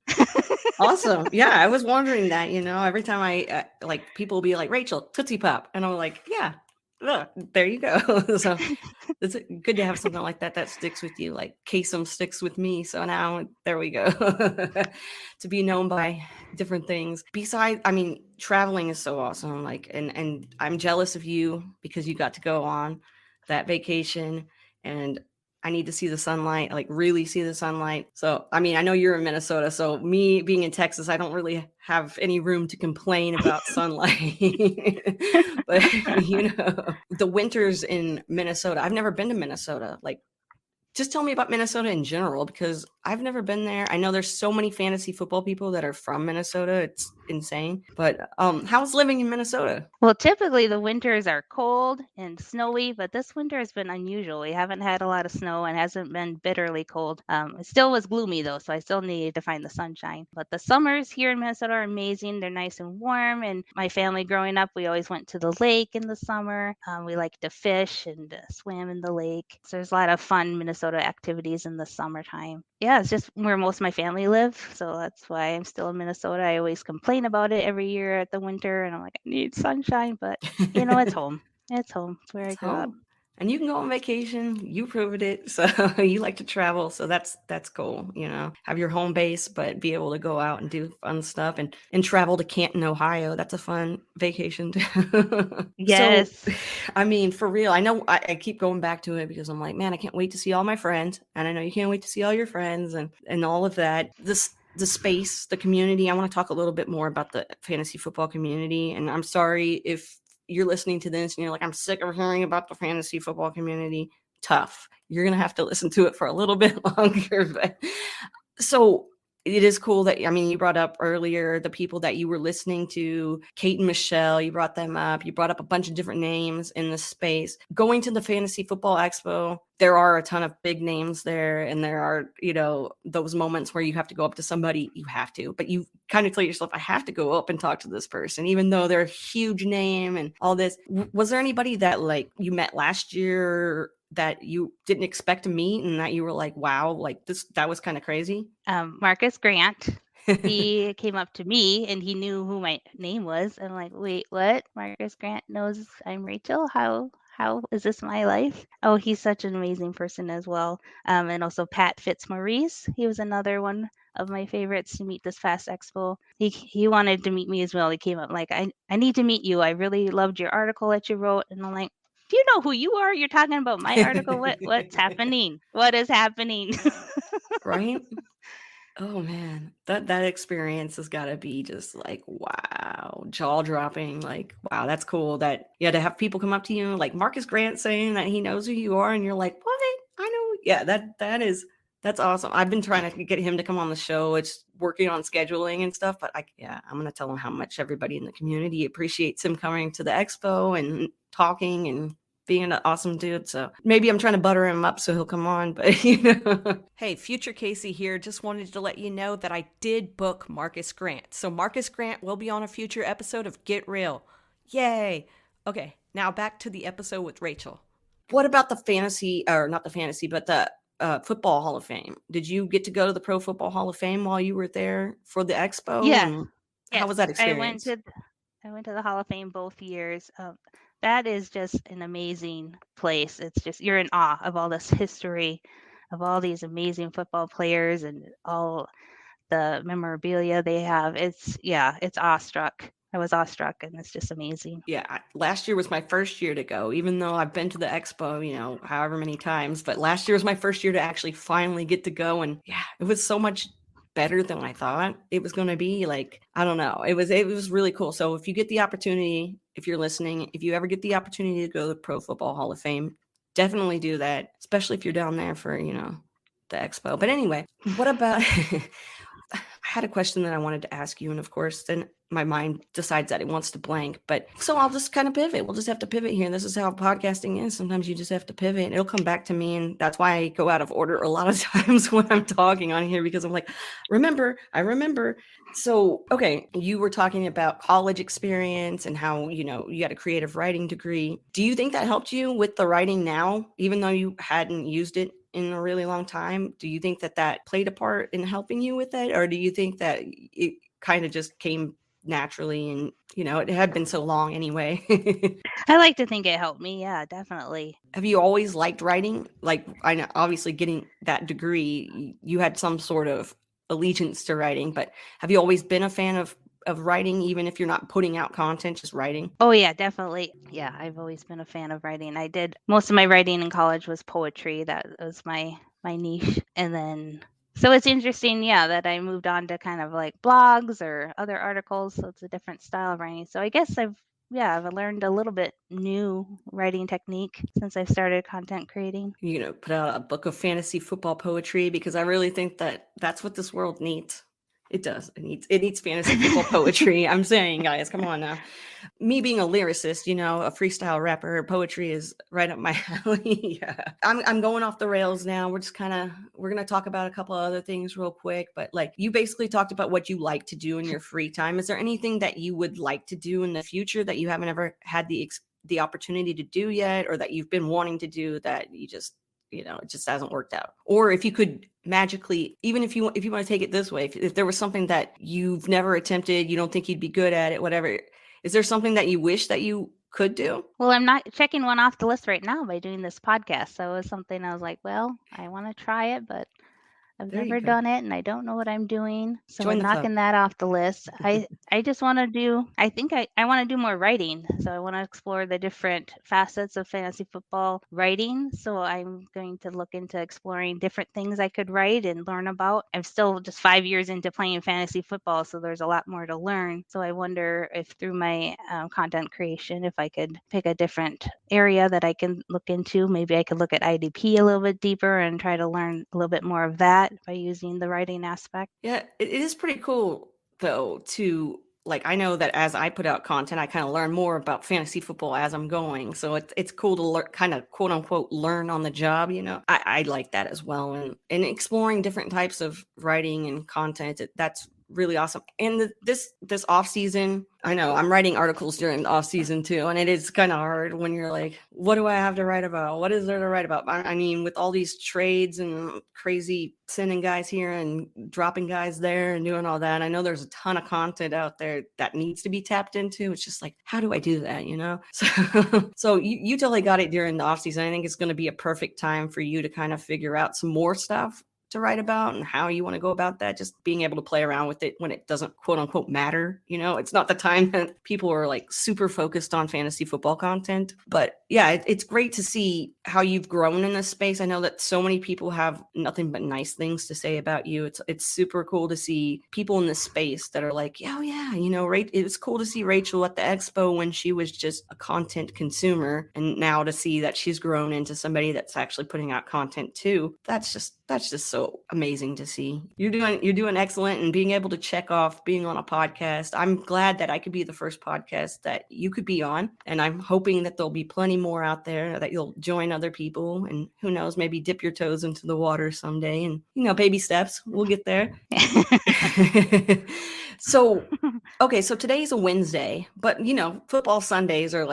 Awesome. Yeah, I was wondering that, every time I, like, people will be like, Rachel, Tootsie Pop. And I'm like, yeah, there you go. So it's good to have something like that sticks with you, like Kasem sticks with me. So now there we go. To be known by different things. Besides, I mean, traveling is so awesome. Like, and I'm jealous of you because you got to go on that vacation, and I need to see the sunlight, like really see the sunlight. So, I mean, I know you're in Minnesota, so me being in Texas, I don't really have any room to complain about sunlight. But, the winters in Minnesota, I've never been to Minnesota. Like, just tell me about Minnesota in general, because I've never been there. I know there's so many fantasy football people that are from Minnesota. It's insane. But how's living in Minnesota? Well, typically the winters are cold and snowy, but this winter has been unusual. We haven't had a lot of snow and hasn't been bitterly cold. It still was gloomy though, so I still needed to find the sunshine. But the summers here in Minnesota are amazing. They're nice and warm. And my family growing up, we always went to the lake in the summer. We like to fish and swim in the lake. So there's a lot of fun Minnesota activities in the summertime. Yeah, it's just where most of my family live. So that's why I'm still in Minnesota. I always complain about it every year at the winter, and I'm like, I need sunshine, but it's home. It's home. It's where I It's grew up. home. And you can go on vacation. You proved it. So you like to travel. So that's cool. Have your home base, but be able to go out and do fun stuff and travel to Canton, Ohio. That's a fun vacation too. So, Yes. I mean, for real, I know I keep going back to it because I'm like, man, I can't wait to see all my friends. And I know you can't wait to see all your friends and all of that. The space, the community. I want to talk a little bit more about the fantasy football community. And I'm sorry if you're listening to this and you're like, I'm sick of hearing about the fantasy football community. Tough. You're going to have to listen to it for a little bit longer. But so it is cool that, I mean, you brought up earlier the people that you were listening to, Kate and Michelle, you brought them up. You brought up a bunch of different names in this space. Going to the Fantasy Football Expo, there are a ton of big names there. And there are, those moments where you have to go up to somebody, you have to, but you kind of tell yourself, I have to go up and talk to this person, even though they're a huge name and all this. Was there anybody that like you met last year that you didn't expect to meet and that you were like, wow, like that was kind of crazy? Marcus Grant. He came up to me and he knew who my name was. I'm like, wait, what? Marcus Grant knows I'm Rachel? How is this my life? Oh, he's such an amazing person as well. And also Pat Fitzmaurice. He was another one of my favorites to meet this past expo. He wanted to meet me as well. He came up like, I need to meet you. I really loved your article that you wrote. And I'm like, do you know who you are? You're talking about my article. What's happening? What is happening? Right? Oh man, that experience has got to be just like, wow, jaw dropping. Like, wow, that's cool. That to have people come up to you like Marcus Grant saying that he knows who you are, and you're like, what? I know. Yeah, that's awesome. I've been trying to get him to come on the show. It's working on scheduling and stuff, but I'm gonna tell him how much everybody in the community appreciates him coming to the expo and talking and being an awesome dude. So maybe I'm trying to butter him up so he'll come on, but Hey, future Kacey here. Just wanted to let you know that I did book Marcus Grant. So Marcus Grant will be on a future episode of Get Real. Yay. Okay, now back to the episode with Rachel. What about the fantasy, or not the fantasy, but the Football Hall of Fame? Did you get to go to the Pro Football Hall of Fame while you were there for the expo? Yes. And how was Yes. that experience? I went to the Hall of Fame both years. That is just an amazing place. It's just you're in awe of all this history, of all these amazing football players and all the memorabilia they have. It's awestruck. I was awestruck, and it's just amazing. Yeah, last year was my first year to go, even though I've been to the expo, however many times. But last year was my first year to actually finally get to go. And yeah, it was so much better than I thought it was going to be. Like, I don't know. It was really cool. So if you get the opportunity, if you're listening, if you ever get the opportunity to go to the Pro Football Hall of Fame, definitely do that, especially if you're down there for, the expo. But anyway, what about I had a question that I wanted to ask you, and of course, then my mind decides that it wants to blank. But so I'll just kind of pivot. We'll just have to pivot here. This is how podcasting is. Sometimes you just have to pivot. It'll come back to me, and that's why I go out of order a lot of times when I'm talking on here because I'm like, I remember. So, okay, you were talking about college experience and how, you got a creative writing degree. Do you think that helped you with the writing now, even though you hadn't used it in a really long time? Do you think that played a part in helping you with it? Or do you think that it kind of just came naturally and, it had been so long anyway? I like to think it helped me. Yeah, definitely. Have you always liked writing? Like, I know obviously getting that degree, you had some sort of allegiance to writing, but have you always been a fan of writing, even if you're not putting out content, just writing? Oh yeah, definitely. Yeah, I've always been a fan of writing. I did most of my writing in college was poetry. That was my niche. And then so it's interesting, yeah, that I moved on to kind of like blogs or other articles. So it's a different style of writing. So I guess I've learned a little bit new writing technique since I've started content creating. Put out a book of fantasy football poetry, because I really think that that's what this world needs. It does. It needs fantasy football poetry. I'm saying, guys, come on now. Me being a lyricist, a freestyle rapper, poetry is right up my alley. Yeah. I'm going off the rails now. We're going to talk about a couple of other things real quick, but like you basically talked about what you like to do in your free time. Is there anything that you would like to do in the future that you haven't ever had the opportunity to do yet, or that you've been wanting to do that you just, it just hasn't worked out? Or if you could magically, even if you want to take it this way, if there was something that you've never attempted, you don't think you'd be good at it, whatever, is there something that you wish that you could do? Well, I'm not checking one off the list right now by doing this podcast. So it was something I was like, well, I want to try it, but I've There you never go. done it and I don't know what I'm doing. So Join I'm the club. knocking that off the list. I just want to do, I think I want to do more writing. So I want to explore the different facets of fantasy football writing. So I'm going to look into exploring different things I could write and learn about. I'm still just 5 years into playing fantasy football, so there's a lot more to learn. So I wonder if through my content creation, if I could pick a different area that I can look into. Maybe I could look at IDP a little bit deeper and try to learn a little bit more of that by using the writing aspect. Yeah, it is pretty cool though to like I know that as I put out content, I kind of learn more about fantasy football as I'm going. So it's cool to kind of quote unquote learn on the job. I like that as well, and exploring different types of writing and content. That's really awesome. And this off season, I know I'm writing articles during the off season too, and it is kind of hard when you're like, what do I have to write about? What is there to write about? I mean, with all these trades and crazy sending guys here and dropping guys there and doing all that, I know there's a ton of content out there that needs to be tapped into. It's just like, how do I do that? So you totally got it during the off season. I think it's going to be a perfect time for you to kind of figure out some more stuff to write about and how you want to go about that, just being able to play around with it when it doesn't quote unquote matter. It's not the time that people are like super focused on fantasy football content. But yeah, it's great to see how you've grown in this space. I know that so many people have nothing but nice things to say about you. It's super cool to see people in this space that are like, oh yeah, it was cool to see Rachel at the expo when she was just a content consumer, and now to see that she's grown into somebody that's actually putting out content too. That's just so amazing to see. You're doing excellent, and being able to check off being on a podcast. I'm glad that I could be the first podcast that you could be on, and I'm hoping that there'll be plenty more out there, that you'll join other people, and who knows, maybe dip your toes into the water someday, and baby steps, we'll get there. So okay, so today's a Wednesday, but football Sundays are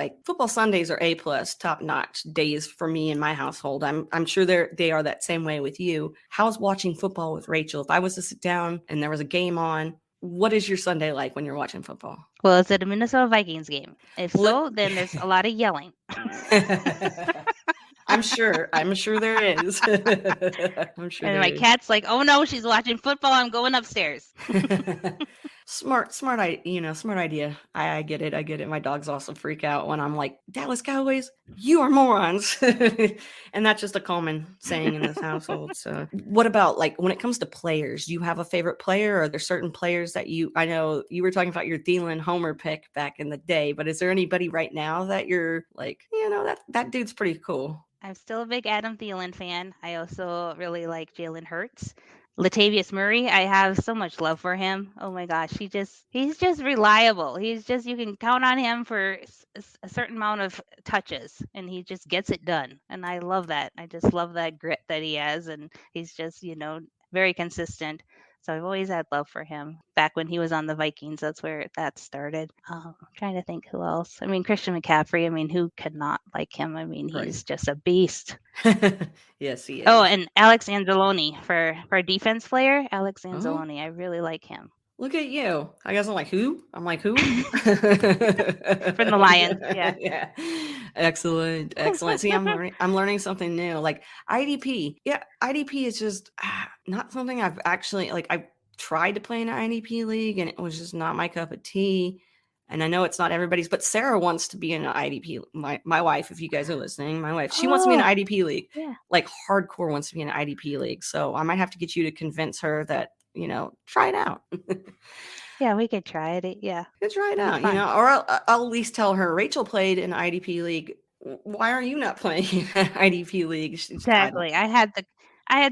A+ top notch days for me in my household. I'm sure they are that same way with you. How's watching football with Rachel? If I was to sit down and there was a game on, what is your Sunday like when you're watching football? Well, is it a Minnesota Vikings game? If so, then there's a lot of yelling. I'm sure there is. I'm sure. And my cat's like, "Oh no, she's watching football. I'm going upstairs." Smart idea. I get it. My dogs also freak out when I'm like, Dallas Cowboys, you are morons. And that's just a common saying in this household. So what about like when it comes to players, do you have a favorite player? Are there certain players that I know you were talking about your Thielen Homer pick back in the day, but is there anybody right now that you're like, that dude's pretty cool? I'm still a big Adam Thielen fan. I also really like Jalen Hurts. Latavius Murray, I have so much love for him. Oh my gosh, he's just reliable. You can count on him for a certain amount of touches, and he just gets it done. And I love that. I just love that grit that he has, and he's just very consistent. So I've always had love for him. Back when he was on the Vikings, that's where that started. I'm trying to think who else. I mean, Christian McCaffrey. I mean, who could not like him? I mean, he's just a beast. Yes, he is. Oh, and Alex Anzalone for defense player. Alex Anzalone. I really like him. Look at you. I guess I'm like, who? From the Lions. Yeah. Yeah. Excellent. See, I'm learning something new. Like IDP. Yeah, IDP is just not something I've actually I've tried to play in an IDP league, and it was just not my cup of tea. And I know it's not everybody's, but Sarah wants to be in an IDP. My wife, if you guys are listening, she wants to be in an IDP league. Yeah. Like hardcore wants to be in an IDP league. So I might have to get you to convince her that, try it out. Yeah, we could try it. Yeah. Could try it out, or I'll at least tell her Rachel played in IDP league. Why are you not playing in an IDP league? Exactly. I had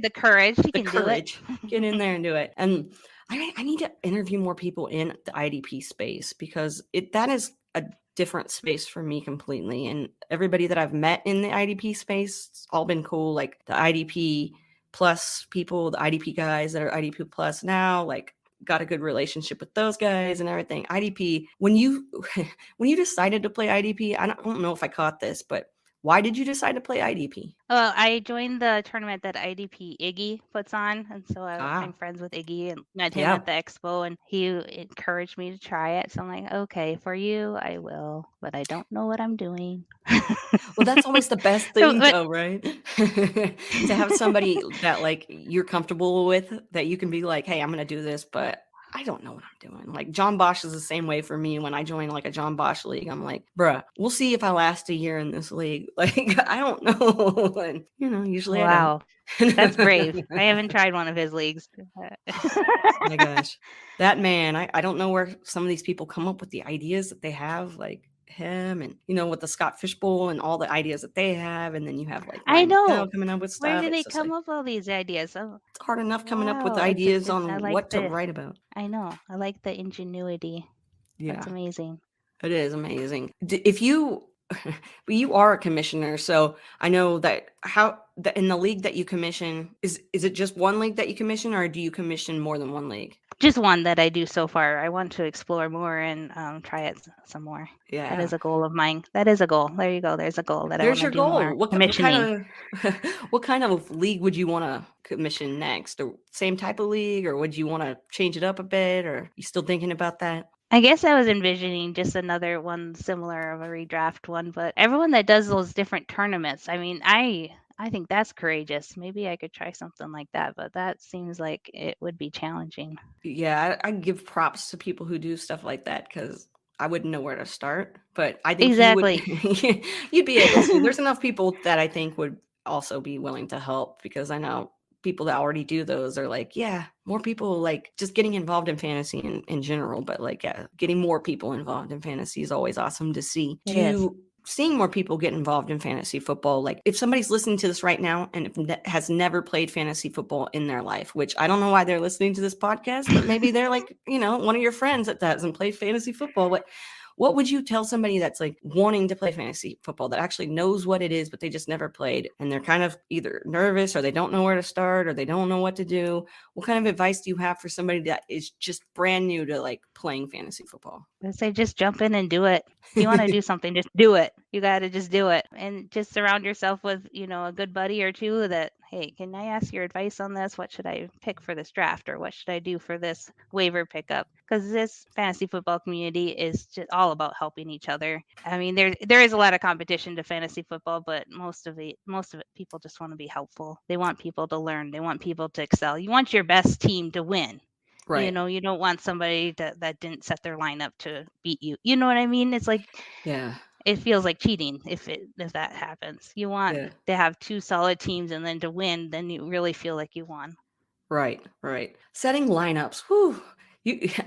the courage. You can do it. Get in there and do it. And I need to interview more people in the IDP space, because that is a different space for me completely. And everybody that I've met in the IDP space, it's all been cool. Like the IDP plus people, the IDP guys that are IDP plus now, got a good relationship with those guys and everything. IDP, when you decided to play IDP, I don't know if I caught this, but Why did you decide to play IDP? Well, I joined the tournament that IDP Iggy puts on, and so I'm Ah, friends with Iggy and met him yeah. at the expo, and he encouraged me to try it. So I'm like, okay, for you, I will, but I don't know what I'm doing. Well, that's always the best So, thing but though, right? To have somebody that like you're comfortable with, that you can be like, "Hey, I'm gonna do this, but I don't know what I'm doing." Like John Bosch is the same way for me. When I join like a John Bosch league, I'm like, "Bruh, we'll see if I last a year in this league." Like I don't know, and usually I don't. wow, that's brave. I haven't tried one of his leagues. My gosh, that man, I don't know where some of these people come up with the ideas that they have, like him and, with the Scott Fishbowl and all the ideas that they have. And then you have like I Ryan know. McDowell coming up with Where stuff. do they It's just come like, up with all these ideas? Oh, it's hard enough coming up with wow. ideas I on like what to write about. I know. I like the ingenuity. That's Yeah, amazing. it is amazing. If you, but you are a commissioner, so I know that in the league that you commission, is it just one league that you commission, or do you commission more than one league? Just one that I do so far. I want to explore more and try it some more. That Yeah. is a goal of mine. That is a goal. There you go. There's a goal that I want There's to your do more goal. What kind commissioning. of what kind of league would you want to commission next? Or same type of league, or would you want to change it up a bit? Or you still thinking about that? I guess I was envisioning just another one similar of a redraft one, but everyone that does those different tournaments, I mean, I think that's courageous. Maybe I could try something like that, but that seems like it would be challenging. Yeah, I give props to people who do stuff like that because I wouldn't know where to start. But I think you would, Exactly. you'd be able to. There's enough people that I think would also be willing to help, because I know people that already do those are like, yeah, more people like just getting involved in fantasy in general. But like, yeah, getting more people involved in fantasy is always awesome to see. It is. Seeing more people get involved in fantasy football, like if somebody's listening to this right now and has never played fantasy football in their life, which I don't know why they're listening to this podcast, but maybe they're like, one of your friends that hasn't played fantasy football. What would you tell somebody that's like wanting to play fantasy football, that actually knows what it is, but they just never played, and they're kind of either nervous or they don't know where to start or they don't know what to do? What kind of advice do you have for somebody that is just brand new to like playing fantasy football? I say just jump in and do it. If you want to do something, just do it. You got to just do it. And just surround yourself with, a good buddy or two that, hey, can I ask your advice on this? What should I pick for this draft, or what should I do for this waiver pickup? Because this fantasy football community is just all about helping each other. I mean, there is a lot of competition to fantasy football, but most of it people just want to be helpful. They want people to learn. They want people to excel. You want your best team to win. Right. You don't want somebody that didn't set their lineup to beat you. You know what I mean? It's like Yeah. it feels like cheating if that happens. You want Yeah. to have two solid teams, and then to win, then you really feel like you won. Right. Setting lineups. Whew.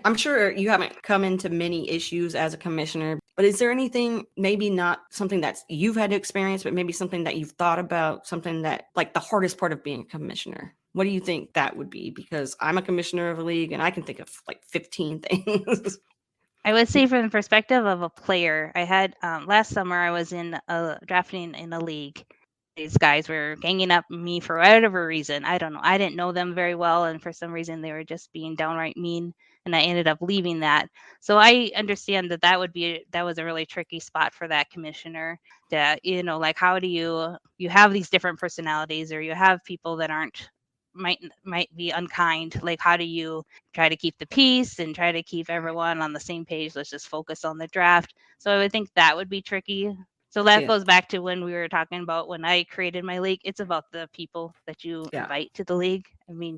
I'm sure you haven't come into many issues as a commissioner, but is there anything, maybe not something that you've had to experience, but maybe something that you've thought about, something that like the hardest part of being a commissioner? What do you think that would be? Because I'm a commissioner of a league and I can think of like 15 things. I would say from the perspective of a player, I had last summer I was in drafting in a league. These guys were ganging up me for whatever reason. I don't know. I didn't know them very well, and for some reason they were just being downright mean, and I ended up leaving that. So I understand that was a really tricky spot for that commissioner. That like how do you have these different personalities, or you have people that aren't might be unkind. Like how do you try to keep the peace and try to keep everyone on the same page? Let's just focus on the draft. So I would think that would be tricky. So that Yeah. goes back to when we were talking about when I created my league. It's about the people that you Yeah. invite to the league. I mean,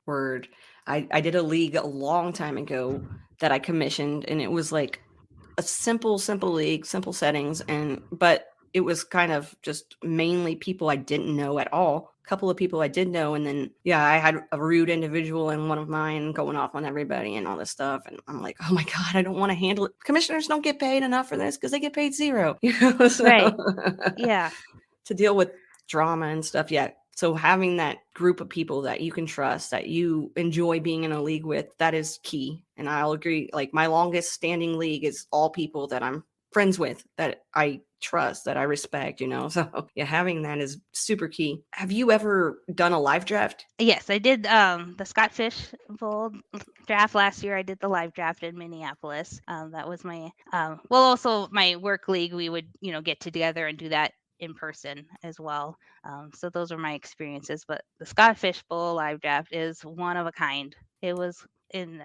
Word. I did a league a long time ago that I commissioned, and it was like a simple league, simple settings, but it was kind of just mainly people I didn't know at all. A couple of people I did know, and then I had a rude individual in one of mine going off on everybody and all this stuff, and I'm like, oh my god, I don't want to handle it. Commissioners don't get paid enough for this because they get paid zero, so right. Yeah. to deal with drama and stuff. Yeah. So having that group of people that you can trust, that you enjoy being in a league with, that is key. And I'll agree. Like my longest standing league is all people that I'm friends with, that I trust, that I respect, So yeah, having that is super key. Have you ever done a live draft? Yes, I did the Scott Fishbowl draft last year. I did the live draft in Minneapolis. That was my also my work league. We would get together and do that in person as well. So those are my experiences. But the Scott Fish Bowl live draft is one of a kind. It was an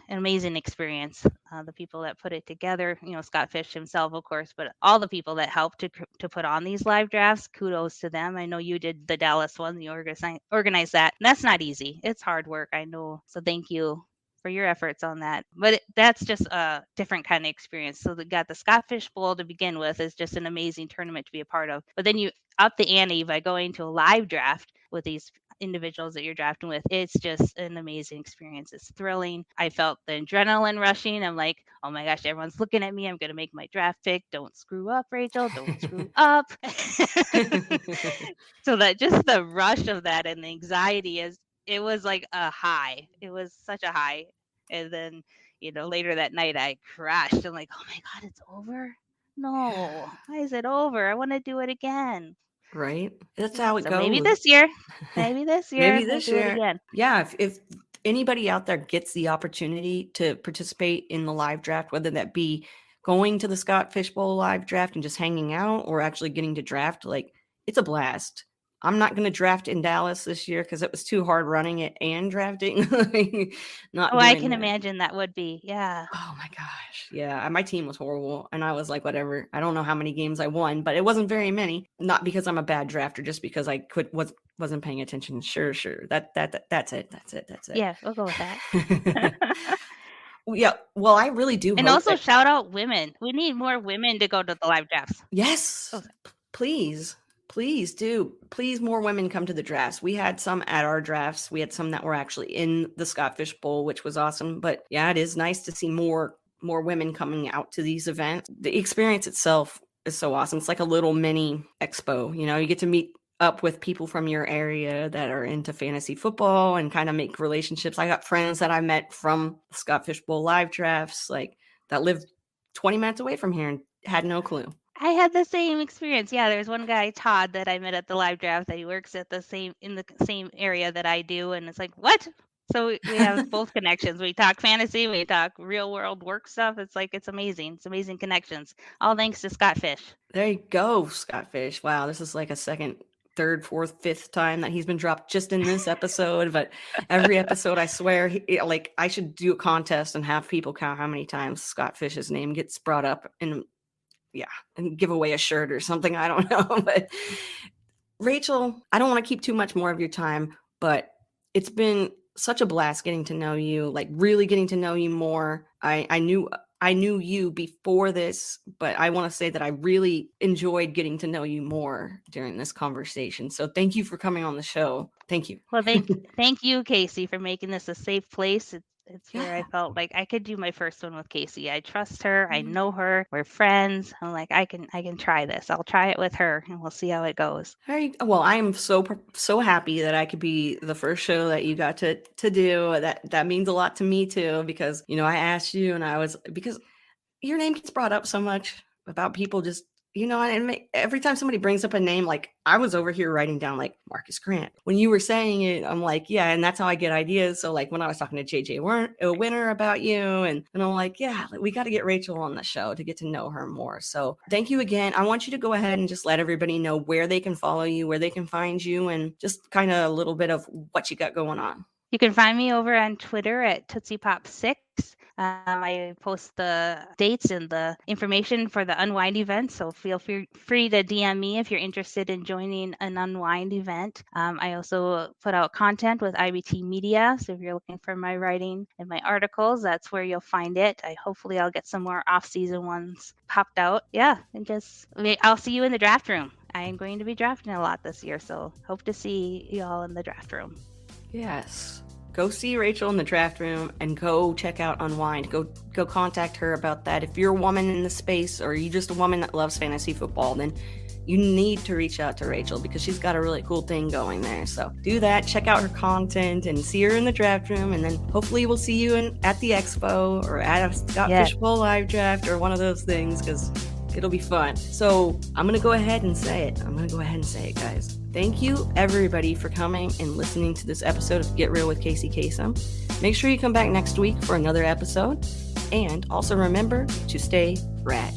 amazing experience. The people that put it together, Scott Fish himself, of course, but all the people that helped to put on these live drafts, kudos to them. I know you did the Dallas one, you organized that. And that's not easy. It's hard work, I know. So thank you for your efforts on that. But that's just a different kind of experience. So they got the Scott Fish Bowl to begin with is just an amazing tournament to be a part of. But then you up the ante by going to a live draft with these individuals that you're drafting with. It's just an amazing experience. It's thrilling. I felt the adrenaline rushing. I'm like, oh my gosh, everyone's looking at me. I'm going to make my draft pick. Don't screw up, Rachel. Don't screw up. So that just the rush of that and the anxiety it was like a high. It was such a high. And then, later that night I crashed. I'm like, oh my God, it's over. No, why is it over? I want to do it again. Right? That's how it So goes. maybe this year Maybe this we'll do year. it again. Yeah, if anybody out there gets the opportunity to participate in the live draft, whether that be going to the Scott Fish Bowl live draft and just hanging out or actually getting to draft, like it's a blast. I'm not going to draft in Dallas this year because it was too hard running it and drafting. I can imagine that would be. Yeah. Oh my gosh. Yeah. My team was horrible. And I was like, whatever. I don't know how many games I won, but it wasn't very many. Not because I'm a bad drafter, just because I wasn't paying attention. Sure. That's it. Yeah, we'll go with that. Yeah. Well, I really do. And also shout out women. We need more women to go to the live drafts. Yes. Please do. Please, more women come to the drafts. We had some at our drafts. We had some that were actually in the Scott Fish Bowl, which was awesome. But yeah, it is nice to see more women coming out to these events. The experience itself is so awesome. It's like a little mini expo. You get to meet up with people from your area that are into fantasy football and kind of make relationships. I got friends that I met from Scott Fish Bowl live drafts, like that live 20 minutes away from here and had no clue. I had the same experience. Yeah, there's one guy, Todd, that I met at the live draft that he works in the same area that I do. And it's like, what? So we have both connections. We talk fantasy, we talk real world work stuff. It's like, it's amazing. It's amazing connections. All thanks to Scott Fish. There you go, Scott Fish. Wow, this is like a second, third, fourth, fifth time that he's been dropped just in this episode. But every episode, I swear, I should do a contest and have people count how many times Scott Fish's name gets brought up and give away a shirt or something. I don't know. But Rachel, I don't want to keep too much more of your time, but it's been such a blast getting to know you, like really getting to know you more. I knew you before this, but I want to say that I really enjoyed getting to know you more during this conversation. So thank you for coming on the show. Thank you. Well, thank you, Kacey, for making this a safe place. It's where I felt like I could do my first one with Kacey. I trust her. I know her. We're friends. I'm like, I can try this. I'll try it with her and we'll see how it goes. Well, I am so happy that I could be the first show that you got to do. That means a lot to me too, because, I asked you and because your name gets brought up so much about people just, and every time somebody brings up a name, like I was over here writing down like Marcus Grant. When you were saying it, I'm like, yeah, and that's how I get ideas. So like when I was talking to JJ Winner about you, and I'm like, yeah, we got to get Rachel on the show to get to know her more. So thank you again. I want you to go ahead and just let everybody know where they can follow you, where they can find you, and just kind of a little bit of what you got going on. You can find me over on Twitter at tootsiepop6. I post the dates and the information for the UNWIND event, so feel free to DM me if you're interested in joining an UNWIND event. I also put out content with IBT Media, so if you're looking for my writing and my articles, that's where you'll find it. Hopefully I'll get some more off-season ones popped out. Yeah, and I'll see you in the draft room. I am going to be drafting a lot this year, so hope to see you all in the draft room. Yes. Go see Rachel in the draft room and go check out UNWIND. Go contact her about that. If you're a woman in the space or you're just a woman that loves fantasy football, then you need to reach out to Rachel because she's got a really cool thing going there. So do that, check out her content and see her in the draft room. And then hopefully we'll see you at the expo or at a Scott Fish Bowl live draft or one of those things because it'll be fun. So I'm going to go ahead and say it, guys. Thank you, everybody, for coming and listening to this episode of Get Real with Kacey Kasem. Make sure you come back next week for another episode. And also remember to stay rad.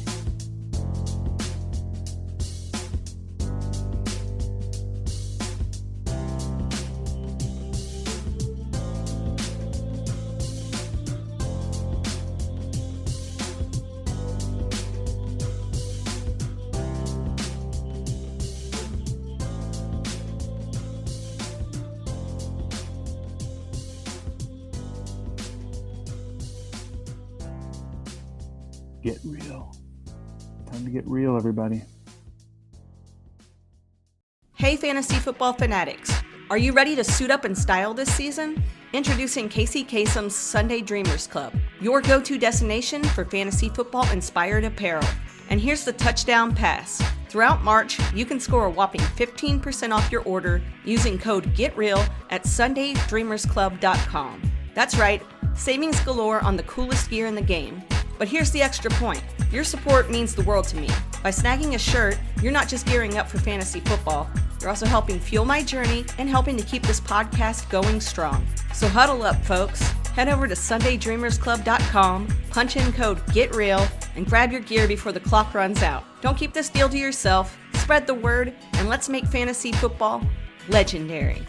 get real. Time to get real, everybody. Hey, fantasy football fanatics. Are you ready to suit up and style this season? Introducing Kacey Kasem's Sunday Dreamers Club, your go-to destination for fantasy football-inspired apparel. And here's the touchdown pass. Throughout March, you can score a whopping 15% off your order using code GETREAL at sundaydreamersclub.com. That's right, savings galore on the coolest gear in the game. But here's the extra point. Your support means the world to me. By snagging a shirt, you're not just gearing up for fantasy football, you're also helping fuel my journey and helping to keep this podcast going strong. So huddle up, folks. Head over to sundaydreamersclub.com, punch in code GETREAL, and grab your gear before the clock runs out. Don't keep this deal to yourself. Spread the word, and let's make fantasy football legendary.